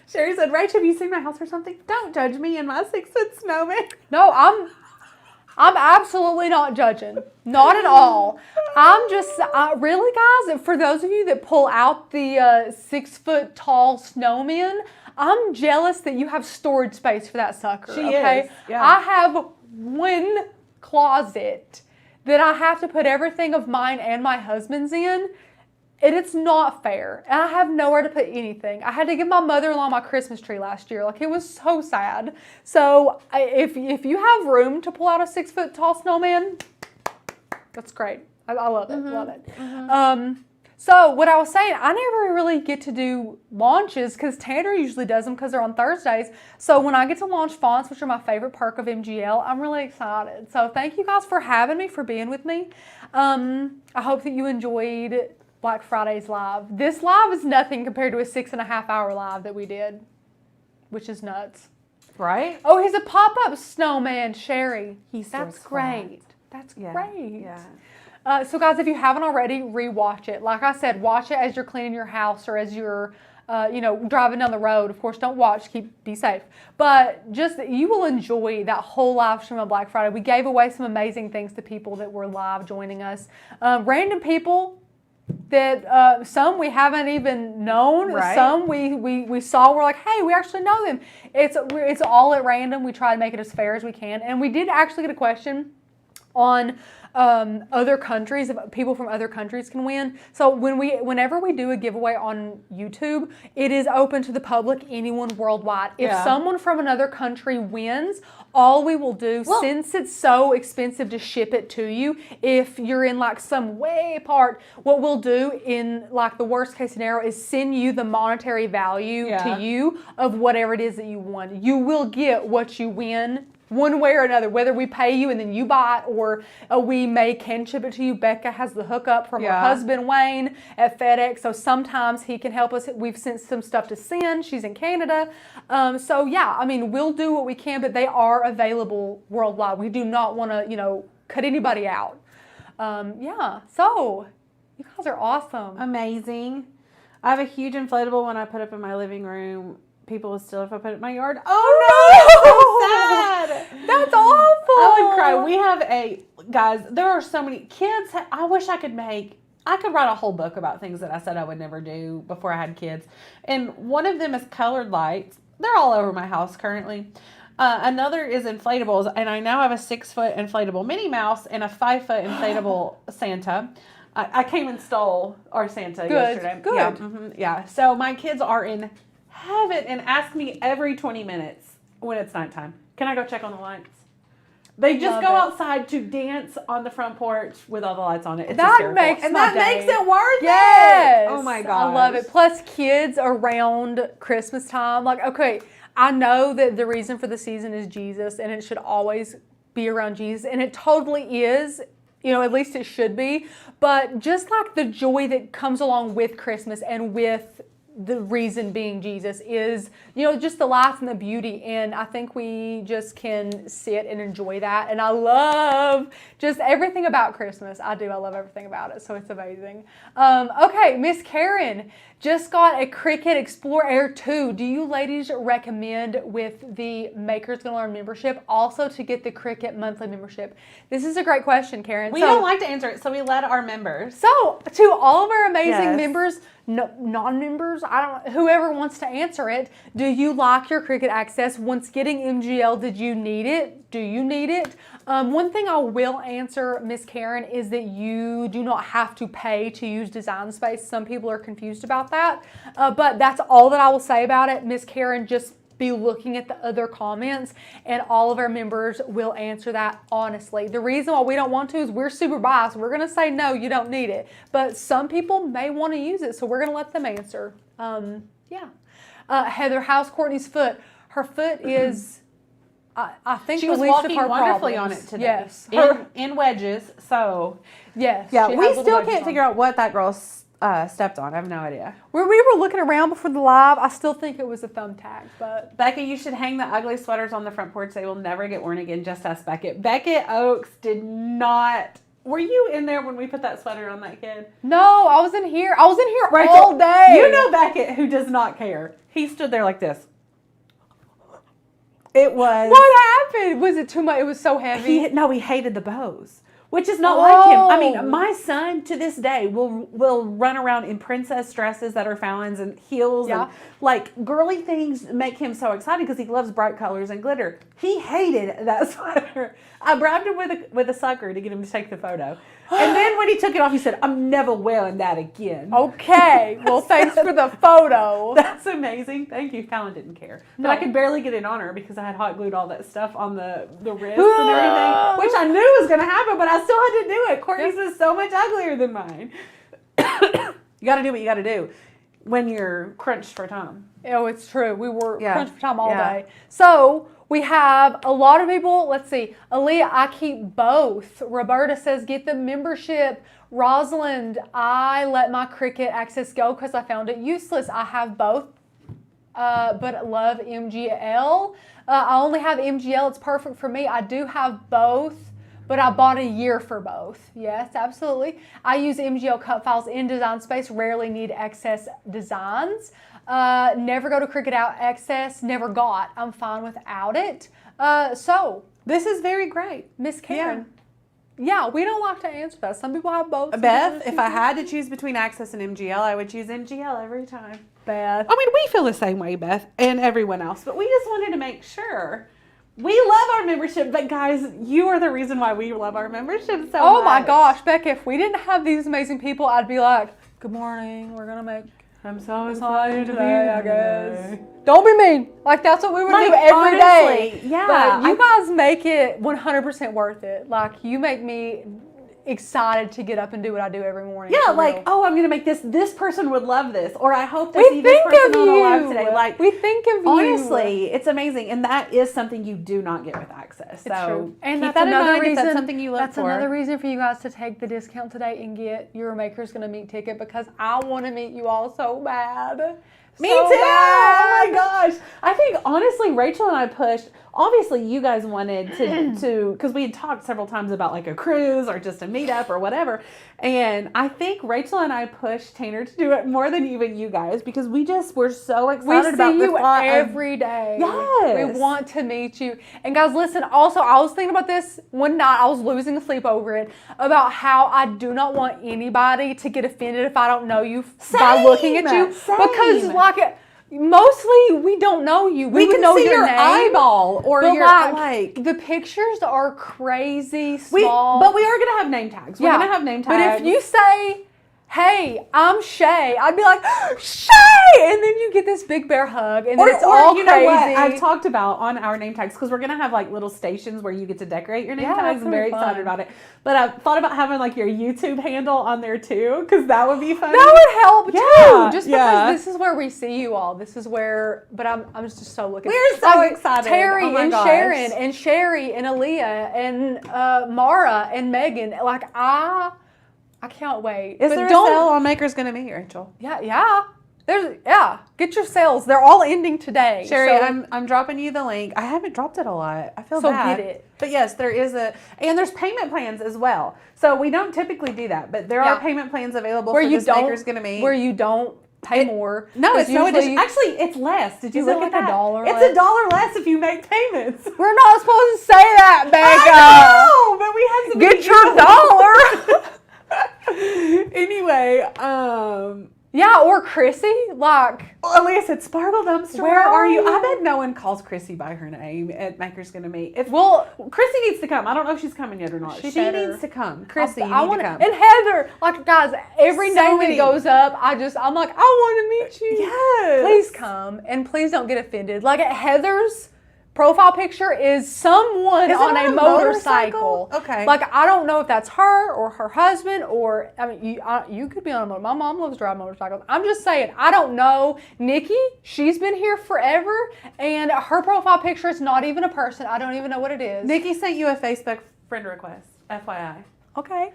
Speaker 2: Sherry said, Rach, have you seen my house or something? Don't judge me and my 6-foot snowman.
Speaker 1: No, I'm absolutely not judging. Not at all. I'm just, really, guys, for those of you that pull out the 6-foot tall snowman, I'm jealous that you have storage space for that sucker.
Speaker 2: She is. Yeah.
Speaker 1: I have one closet that I have to put everything of mine and my husband's in. And it's not fair. And I have nowhere to put anything. I had to give my mother-in-law my Christmas tree last year. Like, it was so sad. So if you have room to pull out a 6-foot tall snowman, that's great. I love it. Love it. So what I was saying, I never really get to do launches because Tanner usually does them because they're on Thursdays. So when I get to launch fonts, which are my favorite perk of MGL, I'm really excited. So thank you guys for having me, for being with me. I hope that you enjoyed Black Friday's live. This live is nothing compared to a 6.5-hour live that we did, which is nuts.
Speaker 2: Right?
Speaker 1: Oh, he's a pop-up snowman, Sherry.
Speaker 2: That's
Speaker 1: great. That's great.
Speaker 2: Yeah.
Speaker 1: So guys, if you haven't already, rewatch it. Like I said, watch it as you're cleaning your house or as you're driving down the road. Of course, don't watch, be safe. But just, you will enjoy that whole live stream on Black Friday. We gave away some amazing things to people that were live joining us. Random people that some we haven't even known.
Speaker 2: Right.
Speaker 1: Some we saw, we're like, hey, we actually know them. It's all at random. We try to make it as fair as we can. And we did actually get a question on other countries, if people from other countries can win. So whenever we do a giveaway on YouTube, it is open to the public, anyone worldwide. If someone from another country wins, all we will do, since it's so expensive to ship it to you, if you're in like some way apart, what we'll do in like the worst case scenario is send you the monetary value to you of whatever it is that you won. You will get what you win one way or another, whether we pay you and then you buy it, or we can ship it to you. Becca has the hookup from her husband, Wayne, at FedEx, so sometimes he can help us. We've sent some stuff to send. She's in Canada. So yeah, I mean, we'll do what we can, but they are available worldwide. We do not want to, cut anybody out. So you guys are awesome.
Speaker 2: Amazing. I have a huge inflatable one I put up in my living room. People will steal if I put it in my yard. Oh no! So sad.
Speaker 1: That's awful.
Speaker 2: I would cry. We have guys, there are so many kids. I wish I could write a whole book about things that I said I would never do before I had kids. And one of them is colored lights. They're all over my house currently. Another is inflatables. And I now have a 6-foot inflatable Minnie Mouse and a 5-foot inflatable Santa. I came and stole our Santa yesterday.
Speaker 1: Good.
Speaker 2: Yeah. So my kids are in heaven and ask me every 20 minutes when it's nighttime, can I go check on the lights? They just go outside to dance on the front porch with all the lights on it. It's hysterical.
Speaker 1: Makes it
Speaker 2: worth
Speaker 1: it.
Speaker 2: Oh my gosh.
Speaker 1: I love it. Plus kids around Christmas time. Like, okay, I know that the reason for the season is Jesus, and it should always be around Jesus, and it totally is. You know, at least it should be. But just like the joy that comes along with Christmas and with the reason being Jesus is, you know, just the lights and the beauty. And I think we just can sit and enjoy that. And I love just everything about Christmas. I do. I love everything about it. So it's amazing. Okay, Miss Karen just got a Cricut Explore Air 2. Do you ladies recommend with the Makers Gonna Learn membership also to get the Cricut monthly membership? This is a great question, Karen.
Speaker 2: We don't like to answer it, so we let our members.
Speaker 1: So to all of our amazing members, non-members, whoever wants to answer it, do you like your Cricut access? Once getting MGL, did you need it? Do you need it? One thing I will answer, Miss Karen, is that you do not have to pay to use Design Space. Some people are confused about that, but that's all that I will say about it. Miss Karen, just be looking at the other comments, and all of our members will answer that honestly. The reason why we don't want to is we're super biased. We're going to say, no, you don't need it. But some people may want to use it, so we're going to let them answer. Heather, how's Courtney's foot? Her foot is... I think
Speaker 2: she was walking wonderfully on it today.
Speaker 1: Yes,
Speaker 2: in wedges. So
Speaker 1: yes,
Speaker 2: yeah, we still can't figure out what that girl stepped on. I have no idea.
Speaker 1: We were looking around before the live. I still think it was a thumbtack, but
Speaker 2: Becca, you should hang the ugly sweaters on the front porch. They will never get worn again. Just ask Beckett. Beckett Oaks did not. Were you in there when we put that sweater on that kid?
Speaker 1: No, I was in here. I was in here all day.
Speaker 2: You know Beckett, who does not care. He stood there like this. It was.
Speaker 1: What happened? Was it too much? It was so heavy.
Speaker 2: He hated the bows, which is not like him. I mean, my son to this day will run around in princess dresses that are Fallon's and heels and like girly things make him so excited because he loves bright colors and glitter. He hated that sweater. I bribed him with a sucker to get him to take the photo. And then when he took it off, he said, I'm never wearing that again.
Speaker 1: Okay. Well, thanks for the photo.
Speaker 2: That's amazing. Thank you. Fallon didn't care. But I could barely get it on her because I had hot glued all that stuff on the wrists and everything, which I knew was going to happen, but I still had to do it. Courtney's is so much uglier than mine. You got to do what you got to do when you're crunched for time.
Speaker 1: Oh, it's true. We were crunched for time all day. So we have a lot of people. Let's see. Aaliyah, I keep both. Roberta says, get the membership. Rosalind, I let my Cricut access go because I found it useless. I have both, but love MGL. I only have MGL. It's perfect for me. I do have both, but I bought a year for both. Yes, absolutely. I use MGL cut files in Design Space. Rarely need excess designs. Never go to Cricut out excess. Never got. I'm fine without it. So
Speaker 2: this is very great,
Speaker 1: Miss Karen. Yeah, we don't like to answer that. Some people have both.
Speaker 2: Beth, if I had to choose between Access and MGL, I would choose MGL every time.
Speaker 1: Beth.
Speaker 2: I mean, we feel the same way, Beth, and everyone else, but we just wanted to make sure. We love our membership, but guys, you are the reason why we love our membership so much.
Speaker 1: Oh my gosh, Becca, if we didn't have these amazing people, I'd be like, good morning, we're going to make...
Speaker 2: I'm so excited
Speaker 1: today, I guess. Don't be mean. Like, that's what we would do every day.
Speaker 2: Yeah.
Speaker 1: But you guys make it 100% worth it. Like, you make me excited to get up and do what I do every morning.
Speaker 2: Yeah, like, oh, I'm going to make this. This person would love this. Or I hope they see this person on the live today. Like,
Speaker 1: we think of you.
Speaker 2: Honestly, it's amazing. And that is something you do not get with Access. So
Speaker 1: it's true. And
Speaker 2: keep
Speaker 1: that's
Speaker 2: that
Speaker 1: another
Speaker 2: in mind
Speaker 1: reason.
Speaker 2: If that's something you look
Speaker 1: that's
Speaker 2: for.
Speaker 1: another reason for you guys to take the discount today and get your Maker's Gonna Meet ticket, because I want to meet you all so bad.
Speaker 2: Me too. Oh my gosh. I think honestly, Rachel and I pushed. Obviously, you guys wanted to because we had talked several times about like a cruise or just a meetup or whatever. And I think Rachel and I pushed Tanner to do it more than even you guys because we just were so excited about the thought
Speaker 1: every day.
Speaker 2: Yes.
Speaker 1: We want to meet you. And guys, listen, also, I was thinking about this one night. I was losing sleep over it, about how I do not want anybody to get offended if I don't know you by looking at you. Because like... Mostly, we don't know you. We can
Speaker 2: know
Speaker 1: see
Speaker 2: your
Speaker 1: name,
Speaker 2: eyeball or your like.
Speaker 1: The pictures are crazy small.
Speaker 2: But we are gonna have name tags. We're gonna have name tags.
Speaker 1: But if you say, "Hey, I'm Shay," I'd be like, "Shay," and then you get this big bear hug, and then it's all
Speaker 2: you
Speaker 1: crazy.
Speaker 2: know what I've talked about on our name tags, because we're gonna have like little stations where you get to decorate your name tags. I'm very excited about it. But I've thought about having like your YouTube handle on there too, because that would be fun.
Speaker 1: That would help too. Just because this is where we see you all. This is where. But I'm just so looking.
Speaker 2: We're so excited.
Speaker 1: Terry and Sharon and Sherry and Aaliyah and Mara and Megan. Like I can't wait.
Speaker 2: Is there a sale on Maker's Gonna Meet, Rachel?
Speaker 1: Yeah. Get your sales. They're all ending today.
Speaker 2: Sherry, I'm dropping you the link. I haven't dropped it a lot. I feel bad.
Speaker 1: Get it.
Speaker 2: But yes, there is and there's payment plans as well. So we don't typically do that, but there are payment plans available for this Maker's Gonna Meet.
Speaker 1: Where you don't pay more.
Speaker 2: No, it's no addition. Actually, it's less. Did you look at that? It's $1 less if you make payments.
Speaker 1: We're not supposed to say that, Becca.
Speaker 2: I know, but we have to
Speaker 1: get your dollar.
Speaker 2: Anyway,
Speaker 1: yeah, or Chrissy, like.
Speaker 2: Aaliyah said, Sparkle Dumpster, where are you? I bet no one calls Chrissy by her name at Maker's Gonna Meet. Chrissy needs to come. I don't know if she's coming yet or not. She needs to come. Chrissy, you need to come.
Speaker 1: And Heather, like, guys, every name that goes up, I'm like, I want to meet you.
Speaker 2: Yes.
Speaker 1: Please come, and please don't get offended. Like, Heather's profile picture is someone on a motorcycle.
Speaker 2: Okay.
Speaker 1: Like, I don't know if that's her or her husband, or, I mean, you could be on a motorcycle. My mom loves driving motorcycles. I'm just saying, I don't know. Nikki, she's been here forever, and her profile picture is not even a person. I don't even know what it is.
Speaker 2: Nikki sent you a Facebook friend request, FYI.
Speaker 1: Okay.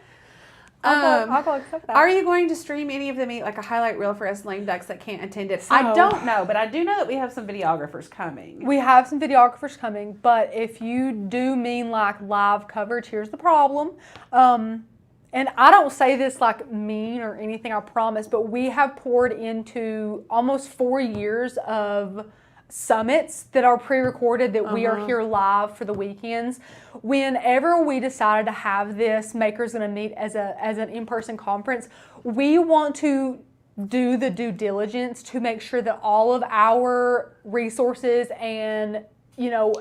Speaker 2: I'll
Speaker 1: go accept that.
Speaker 2: Are you going to stream any of the meet, like a highlight reel for us lame ducks that can't attend it? I don't know, but I do know that we have some videographers coming.
Speaker 1: We have some videographers coming, but if you do mean like live coverage, here's the problem. And I don't say this like mean or anything, I promise, but we have poured into almost 4 years of summits that are pre-recorded that we are here live for the weekends. Whenever we decided to have this Maker's Gonna Meet as an in-person conference, we want to do the due diligence to make sure that all of our resources and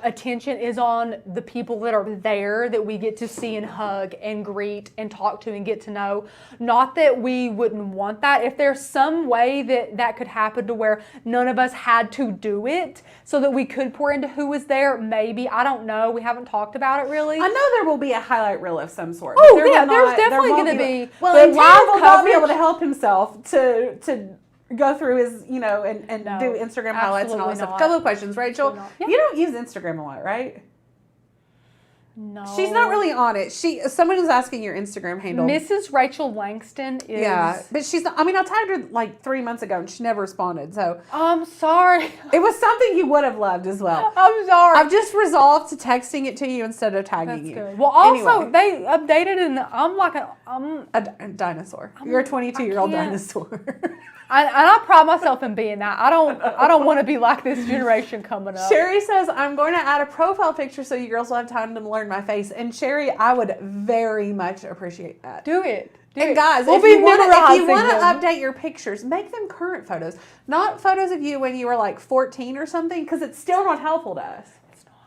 Speaker 1: attention is on the people that are there that we get to see and hug and greet and talk to and get to know. Not that we wouldn't want that. If there's some way that could happen to where none of us had to do it so that we could pour into who was there, maybe. I don't know. We haven't talked about it really.
Speaker 2: I know there will be a highlight reel of some sort.
Speaker 1: Oh, yeah, there's definitely going to be.
Speaker 2: Well, and Tanner will not be able to help himself to go through his, and do Instagram highlights and all that stuff. Couple of questions, Rachel. Yeah. You don't use Instagram a lot, right?
Speaker 1: No.
Speaker 2: She's not really on it. Someone is asking your Instagram handle.
Speaker 1: Mrs. Rachel Langston is.
Speaker 2: Yeah, but she's not. I mean, I tagged her like 3 months ago and she never responded. So
Speaker 1: I'm sorry.
Speaker 2: It was something you would have loved as well.
Speaker 1: I'm sorry.
Speaker 2: I've just resolved to texting it to you instead of tagging you.
Speaker 1: Good. Well, also they updated and I'm like
Speaker 2: a dinosaur. You're a 22-year-old dinosaur.
Speaker 1: I pride myself in being that. I don't want to be like this generation coming up.
Speaker 2: Sherry says, I'm going to add a profile picture so you girls will have time to learn my face. And Sherry, I would very much appreciate that.
Speaker 1: Do it.
Speaker 2: And guys, if you want to update your pictures, make them current photos. Not photos of you when you were like 14 or something, because it's still not helpful to us.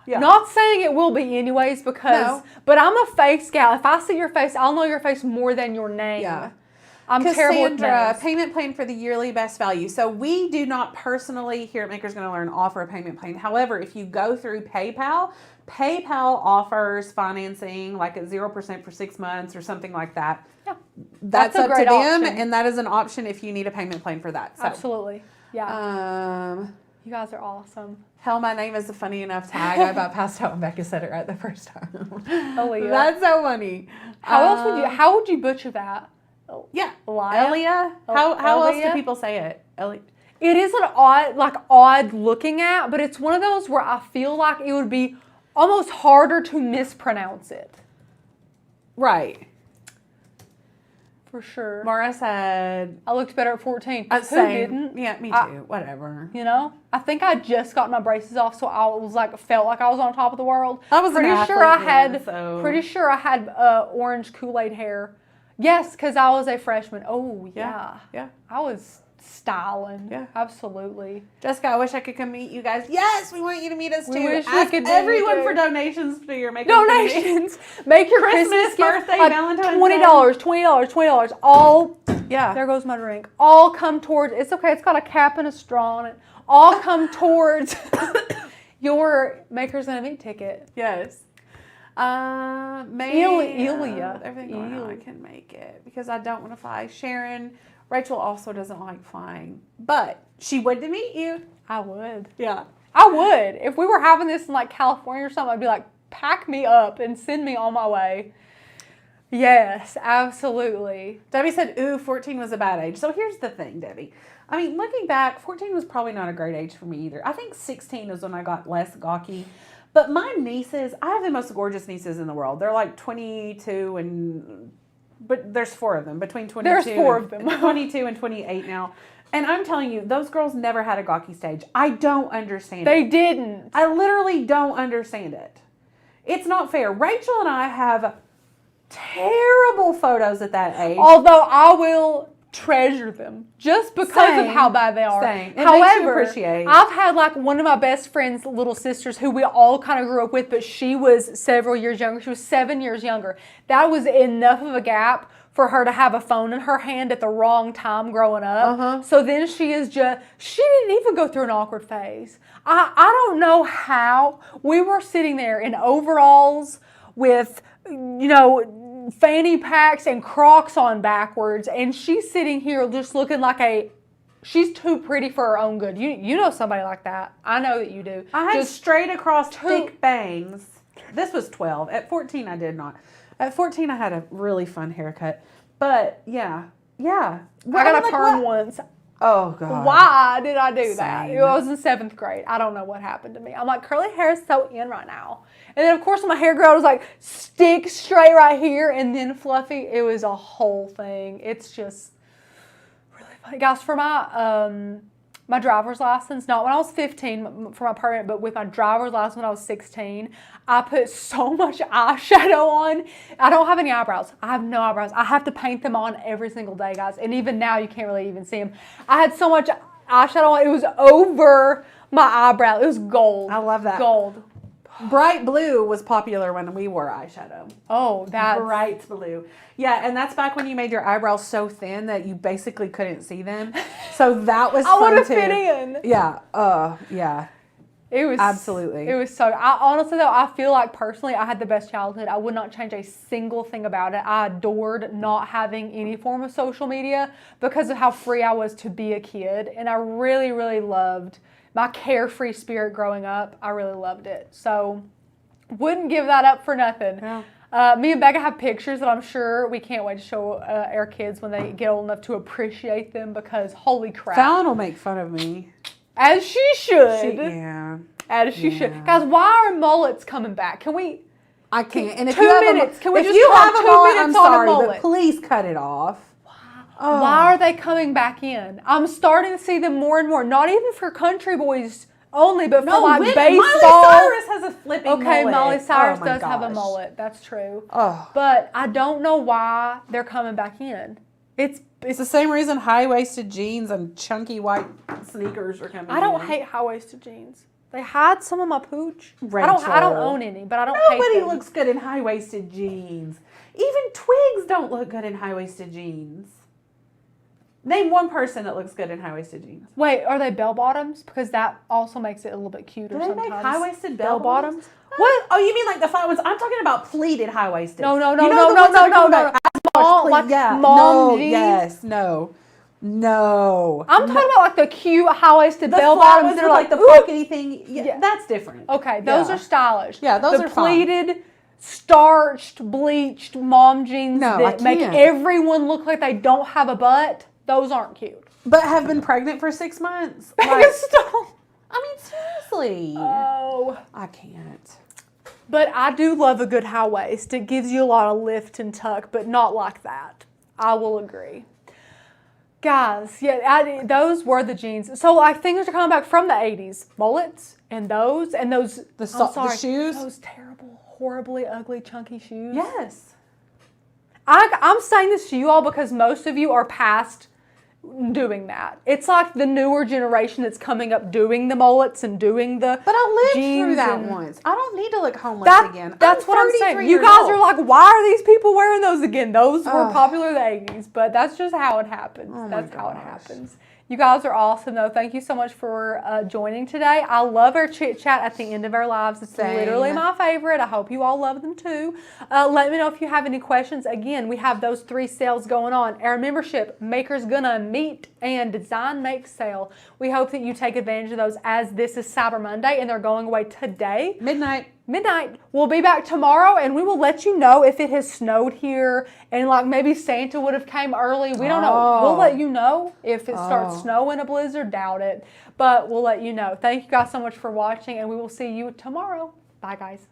Speaker 1: Yeah. Not saying it will be anyways, but I'm a face gal. If I see your face, I'll know your face more than your name.
Speaker 2: Yeah.
Speaker 1: I'm terrible with names.
Speaker 2: Payment plan for the yearly best value. So we do not personally here at Maker's Gonna Learn offer a payment plan. However, if you go through PayPal offers financing like at 0% for 6 months or something like that. Yeah. That's up to them, and that is an option if you need a payment plan for that. So,
Speaker 1: absolutely. Yeah. You guys are awesome.
Speaker 2: Hell, my name is a funny enough tag. I about passed out when Becca said it right the first time.
Speaker 1: Oh, yeah.
Speaker 2: That's so funny.
Speaker 1: How would you butcher that?
Speaker 2: Yeah, Elia. How else do people say it?
Speaker 1: It is an odd looking at, but it's one of those where I feel like it would be almost harder to mispronounce it.
Speaker 2: Right.
Speaker 1: For sure.
Speaker 2: Mara said,
Speaker 1: I looked better at 14.
Speaker 2: Who
Speaker 1: didn't?
Speaker 2: Yeah, me too. Whatever.
Speaker 1: I think I just got my braces off, so I was felt like I was on top of the world.
Speaker 2: I was pretty
Speaker 1: sure I had orange Kool-Aid hair. Yes, because I was a freshman. Oh, yeah.
Speaker 2: Yeah.
Speaker 1: I was styling.
Speaker 2: Yeah.
Speaker 1: Absolutely.
Speaker 2: Jessica, I wish I could come meet you guys. Yes, we want you to meet us too.
Speaker 1: Wish
Speaker 2: Ask
Speaker 1: we could
Speaker 2: everyone for donations to your makeup.
Speaker 1: Donations. Make your
Speaker 2: Christmas, birthday,
Speaker 1: gift,
Speaker 2: Valentine's
Speaker 1: $20, $20, $20. All
Speaker 2: Yeah.
Speaker 1: There goes my drink. All come towards, it's okay, it's got a cap and a straw on it. All come towards your Makers Gonna Meet ticket.
Speaker 2: Yes.
Speaker 1: Ilya.
Speaker 2: Everything going on, I can make it because I don't want to fly. Sharon, Rachel also doesn't like flying, but she would to meet you.
Speaker 1: I would.
Speaker 2: Yeah.
Speaker 1: I would. If we were having this in like California or something, I'd be like, pack me up and send me on my way. Yes, absolutely.
Speaker 2: Debbie said, ooh, 14 was a bad age. So here's the thing, Debbie. I mean, looking back, 14 was probably not a great age for me either. I think 16 is when I got less gawky. But my nieces, I have the most gorgeous nieces in the world. They're like 22 but there's 4 of them, between 22
Speaker 1: There's 4 of them.
Speaker 2: 22 and 28 now. And I'm telling you, those girls never had a gawky stage. I don't understand it.
Speaker 1: They didn't.
Speaker 2: I literally don't understand it. It's not fair. Rachel and I have terrible photos at that age.
Speaker 1: Although I will treasure them just because of how bad they are.
Speaker 2: Same. It
Speaker 1: However,
Speaker 2: makes you appreciate.
Speaker 1: I've had like one of my best friend's little sisters who we all kind of grew up with, but she was several years younger. She was 7 years younger. That was enough of a gap for her to have a phone in her hand at the wrong time growing up. So then she didn't even go through an awkward phase. I don't know how. We were sitting there in overalls with, fanny packs and Crocs on backwards, and she's sitting here just looking like she's too pretty for her own good. You know somebody like that. I know that you do.
Speaker 2: I had straight across thick bangs. This was 12. At 14, I did not. At 14, I had a really fun haircut. But, yeah.
Speaker 1: I got a perm once.
Speaker 2: Oh, God.
Speaker 1: Why did I do that?
Speaker 2: Same.
Speaker 1: It was in 7th grade. I don't know what happened to me. I'm like, curly hair is so in right now. And then, of course, my hair grew out, it was like stick straight right here and then fluffy. It was a whole thing. It's just really funny. Guys, for my driver's license, not when I was 15 for my permit, but with my driver's license when I was 16, I put so much eyeshadow on. I don't have any eyebrows. I have no eyebrows. I have to paint them on every single day, guys. And even now, you can't really even see them. I had so much eyeshadow on. It was over my eyebrow. It was gold.
Speaker 2: I love that.
Speaker 1: Gold.
Speaker 2: Bright blue was popular when we wore eyeshadow.
Speaker 1: Oh, that's...
Speaker 2: Bright blue. Yeah, and that's back when you made your eyebrows so thin that you basically couldn't see them. So that was fun, too.
Speaker 1: I would have fit in.
Speaker 2: Yeah. Yeah.
Speaker 1: It was...
Speaker 2: Absolutely.
Speaker 1: It was so... honestly, though, I feel like personally I had the best childhood. I would not change a single thing about it. I adored not having any form of social media because of how free I was to be a kid. And I really, really loved my carefree spirit growing up. I really loved it. So, wouldn't give that up for nothing. Yeah. Me and Becca have pictures that I'm sure we can't wait to show our kids when they get old enough to appreciate them because holy crap.
Speaker 2: Fallon will make fun of me.
Speaker 1: As she should.
Speaker 2: Yeah.
Speaker 1: As she should. Guys, why are mullets coming back? Can we...
Speaker 2: I can't. And if
Speaker 1: 2
Speaker 2: you have
Speaker 1: minutes. Can we
Speaker 2: if
Speaker 1: just
Speaker 2: you
Speaker 1: have
Speaker 2: have
Speaker 1: 2
Speaker 2: a mullet,
Speaker 1: minutes
Speaker 2: I'm
Speaker 1: on a
Speaker 2: sorry,
Speaker 1: mullet?
Speaker 2: but please cut it off.
Speaker 1: Oh. Why are they coming back in? I'm starting to see them more and more. Not even for country boys only, but for like baseball.
Speaker 2: Miley Cyrus has a flipping mullet.
Speaker 1: Okay, Miley Cyrus
Speaker 2: Oh,
Speaker 1: does have a
Speaker 2: gosh.
Speaker 1: mullet. That's true.
Speaker 2: Oh.
Speaker 1: But I don't know why they're coming back in.
Speaker 2: It's the same reason high-waisted jeans and chunky white sneakers are coming in.
Speaker 1: I don't hate high-waisted jeans. They hide some of my pooch.
Speaker 2: Rachel.
Speaker 1: I don't own any, but I don't hate them.
Speaker 2: Nobody looks good in high-waisted jeans. Even twigs don't look good in high-waisted jeans. Name one person that looks good in high-waisted jeans.
Speaker 1: Wait, are they bell bottoms? Because that also makes it a little bit cuter sometimes.
Speaker 2: Do they make high-waisted bell bottoms?
Speaker 1: What?
Speaker 2: Oh, you mean like the flat ones? I'm talking about pleated high-waisted.
Speaker 1: No.
Speaker 2: You know the ones that are coming back
Speaker 1: Small, like mom jeans.
Speaker 2: Yes, no.
Speaker 1: I'm talking about like the cute high-waisted bell bottoms that are like
Speaker 2: the pockety thing. Yeah, that's different.
Speaker 1: Okay, those are stylish.
Speaker 2: Yeah, those are fine.
Speaker 1: The pleated, starched, bleached mom jeans that make everyone look like they don't have a butt. Those aren't cute.
Speaker 2: But have been pregnant for 6 months. Seriously.
Speaker 1: Oh.
Speaker 2: I can't.
Speaker 1: But I do love a good high waist. It gives you a lot of lift and tuck, but not like that. I will agree. Guys, those were the jeans. So like things are coming back from the 80s. Mullets and those
Speaker 2: the shoes.
Speaker 1: Those terrible, horribly ugly, chunky shoes.
Speaker 2: Yes.
Speaker 1: I'm saying this to you all because most of you are past doing that. It's like the newer generation that's coming up doing the mullets and doing the
Speaker 2: But I lived
Speaker 1: jeans
Speaker 2: through that
Speaker 1: and-
Speaker 2: once. I don't need to look homeless again.
Speaker 1: That's what I'm
Speaker 2: 33
Speaker 1: saying. You
Speaker 2: years
Speaker 1: guys
Speaker 2: old.
Speaker 1: are like, why are these people wearing those again? Those were popular in the 80s, but that's just how it happens.
Speaker 2: Oh my
Speaker 1: That's how it
Speaker 2: gosh.
Speaker 1: happens. You guys are awesome, though. Thank you so much for joining today. I love our chit chat at the end of our lives. It's
Speaker 2: Same.
Speaker 1: literally my favorite. I hope you all love them too. Let me know if you have any questions. Again, we have those 3 sales going on. Our membership, Maker's Gonna Meet and Design Make sale. We hope that you take advantage of those as this is Cyber Monday and they're going away today.
Speaker 2: Midnight.
Speaker 1: We'll be back tomorrow and we will let you know if it has snowed here and like maybe Santa would have came early. We don't know. We'll let you know if it starts snowing a blizzard. Doubt it. But we'll let you know. Thank you guys so much for watching and we will see you tomorrow. Bye guys.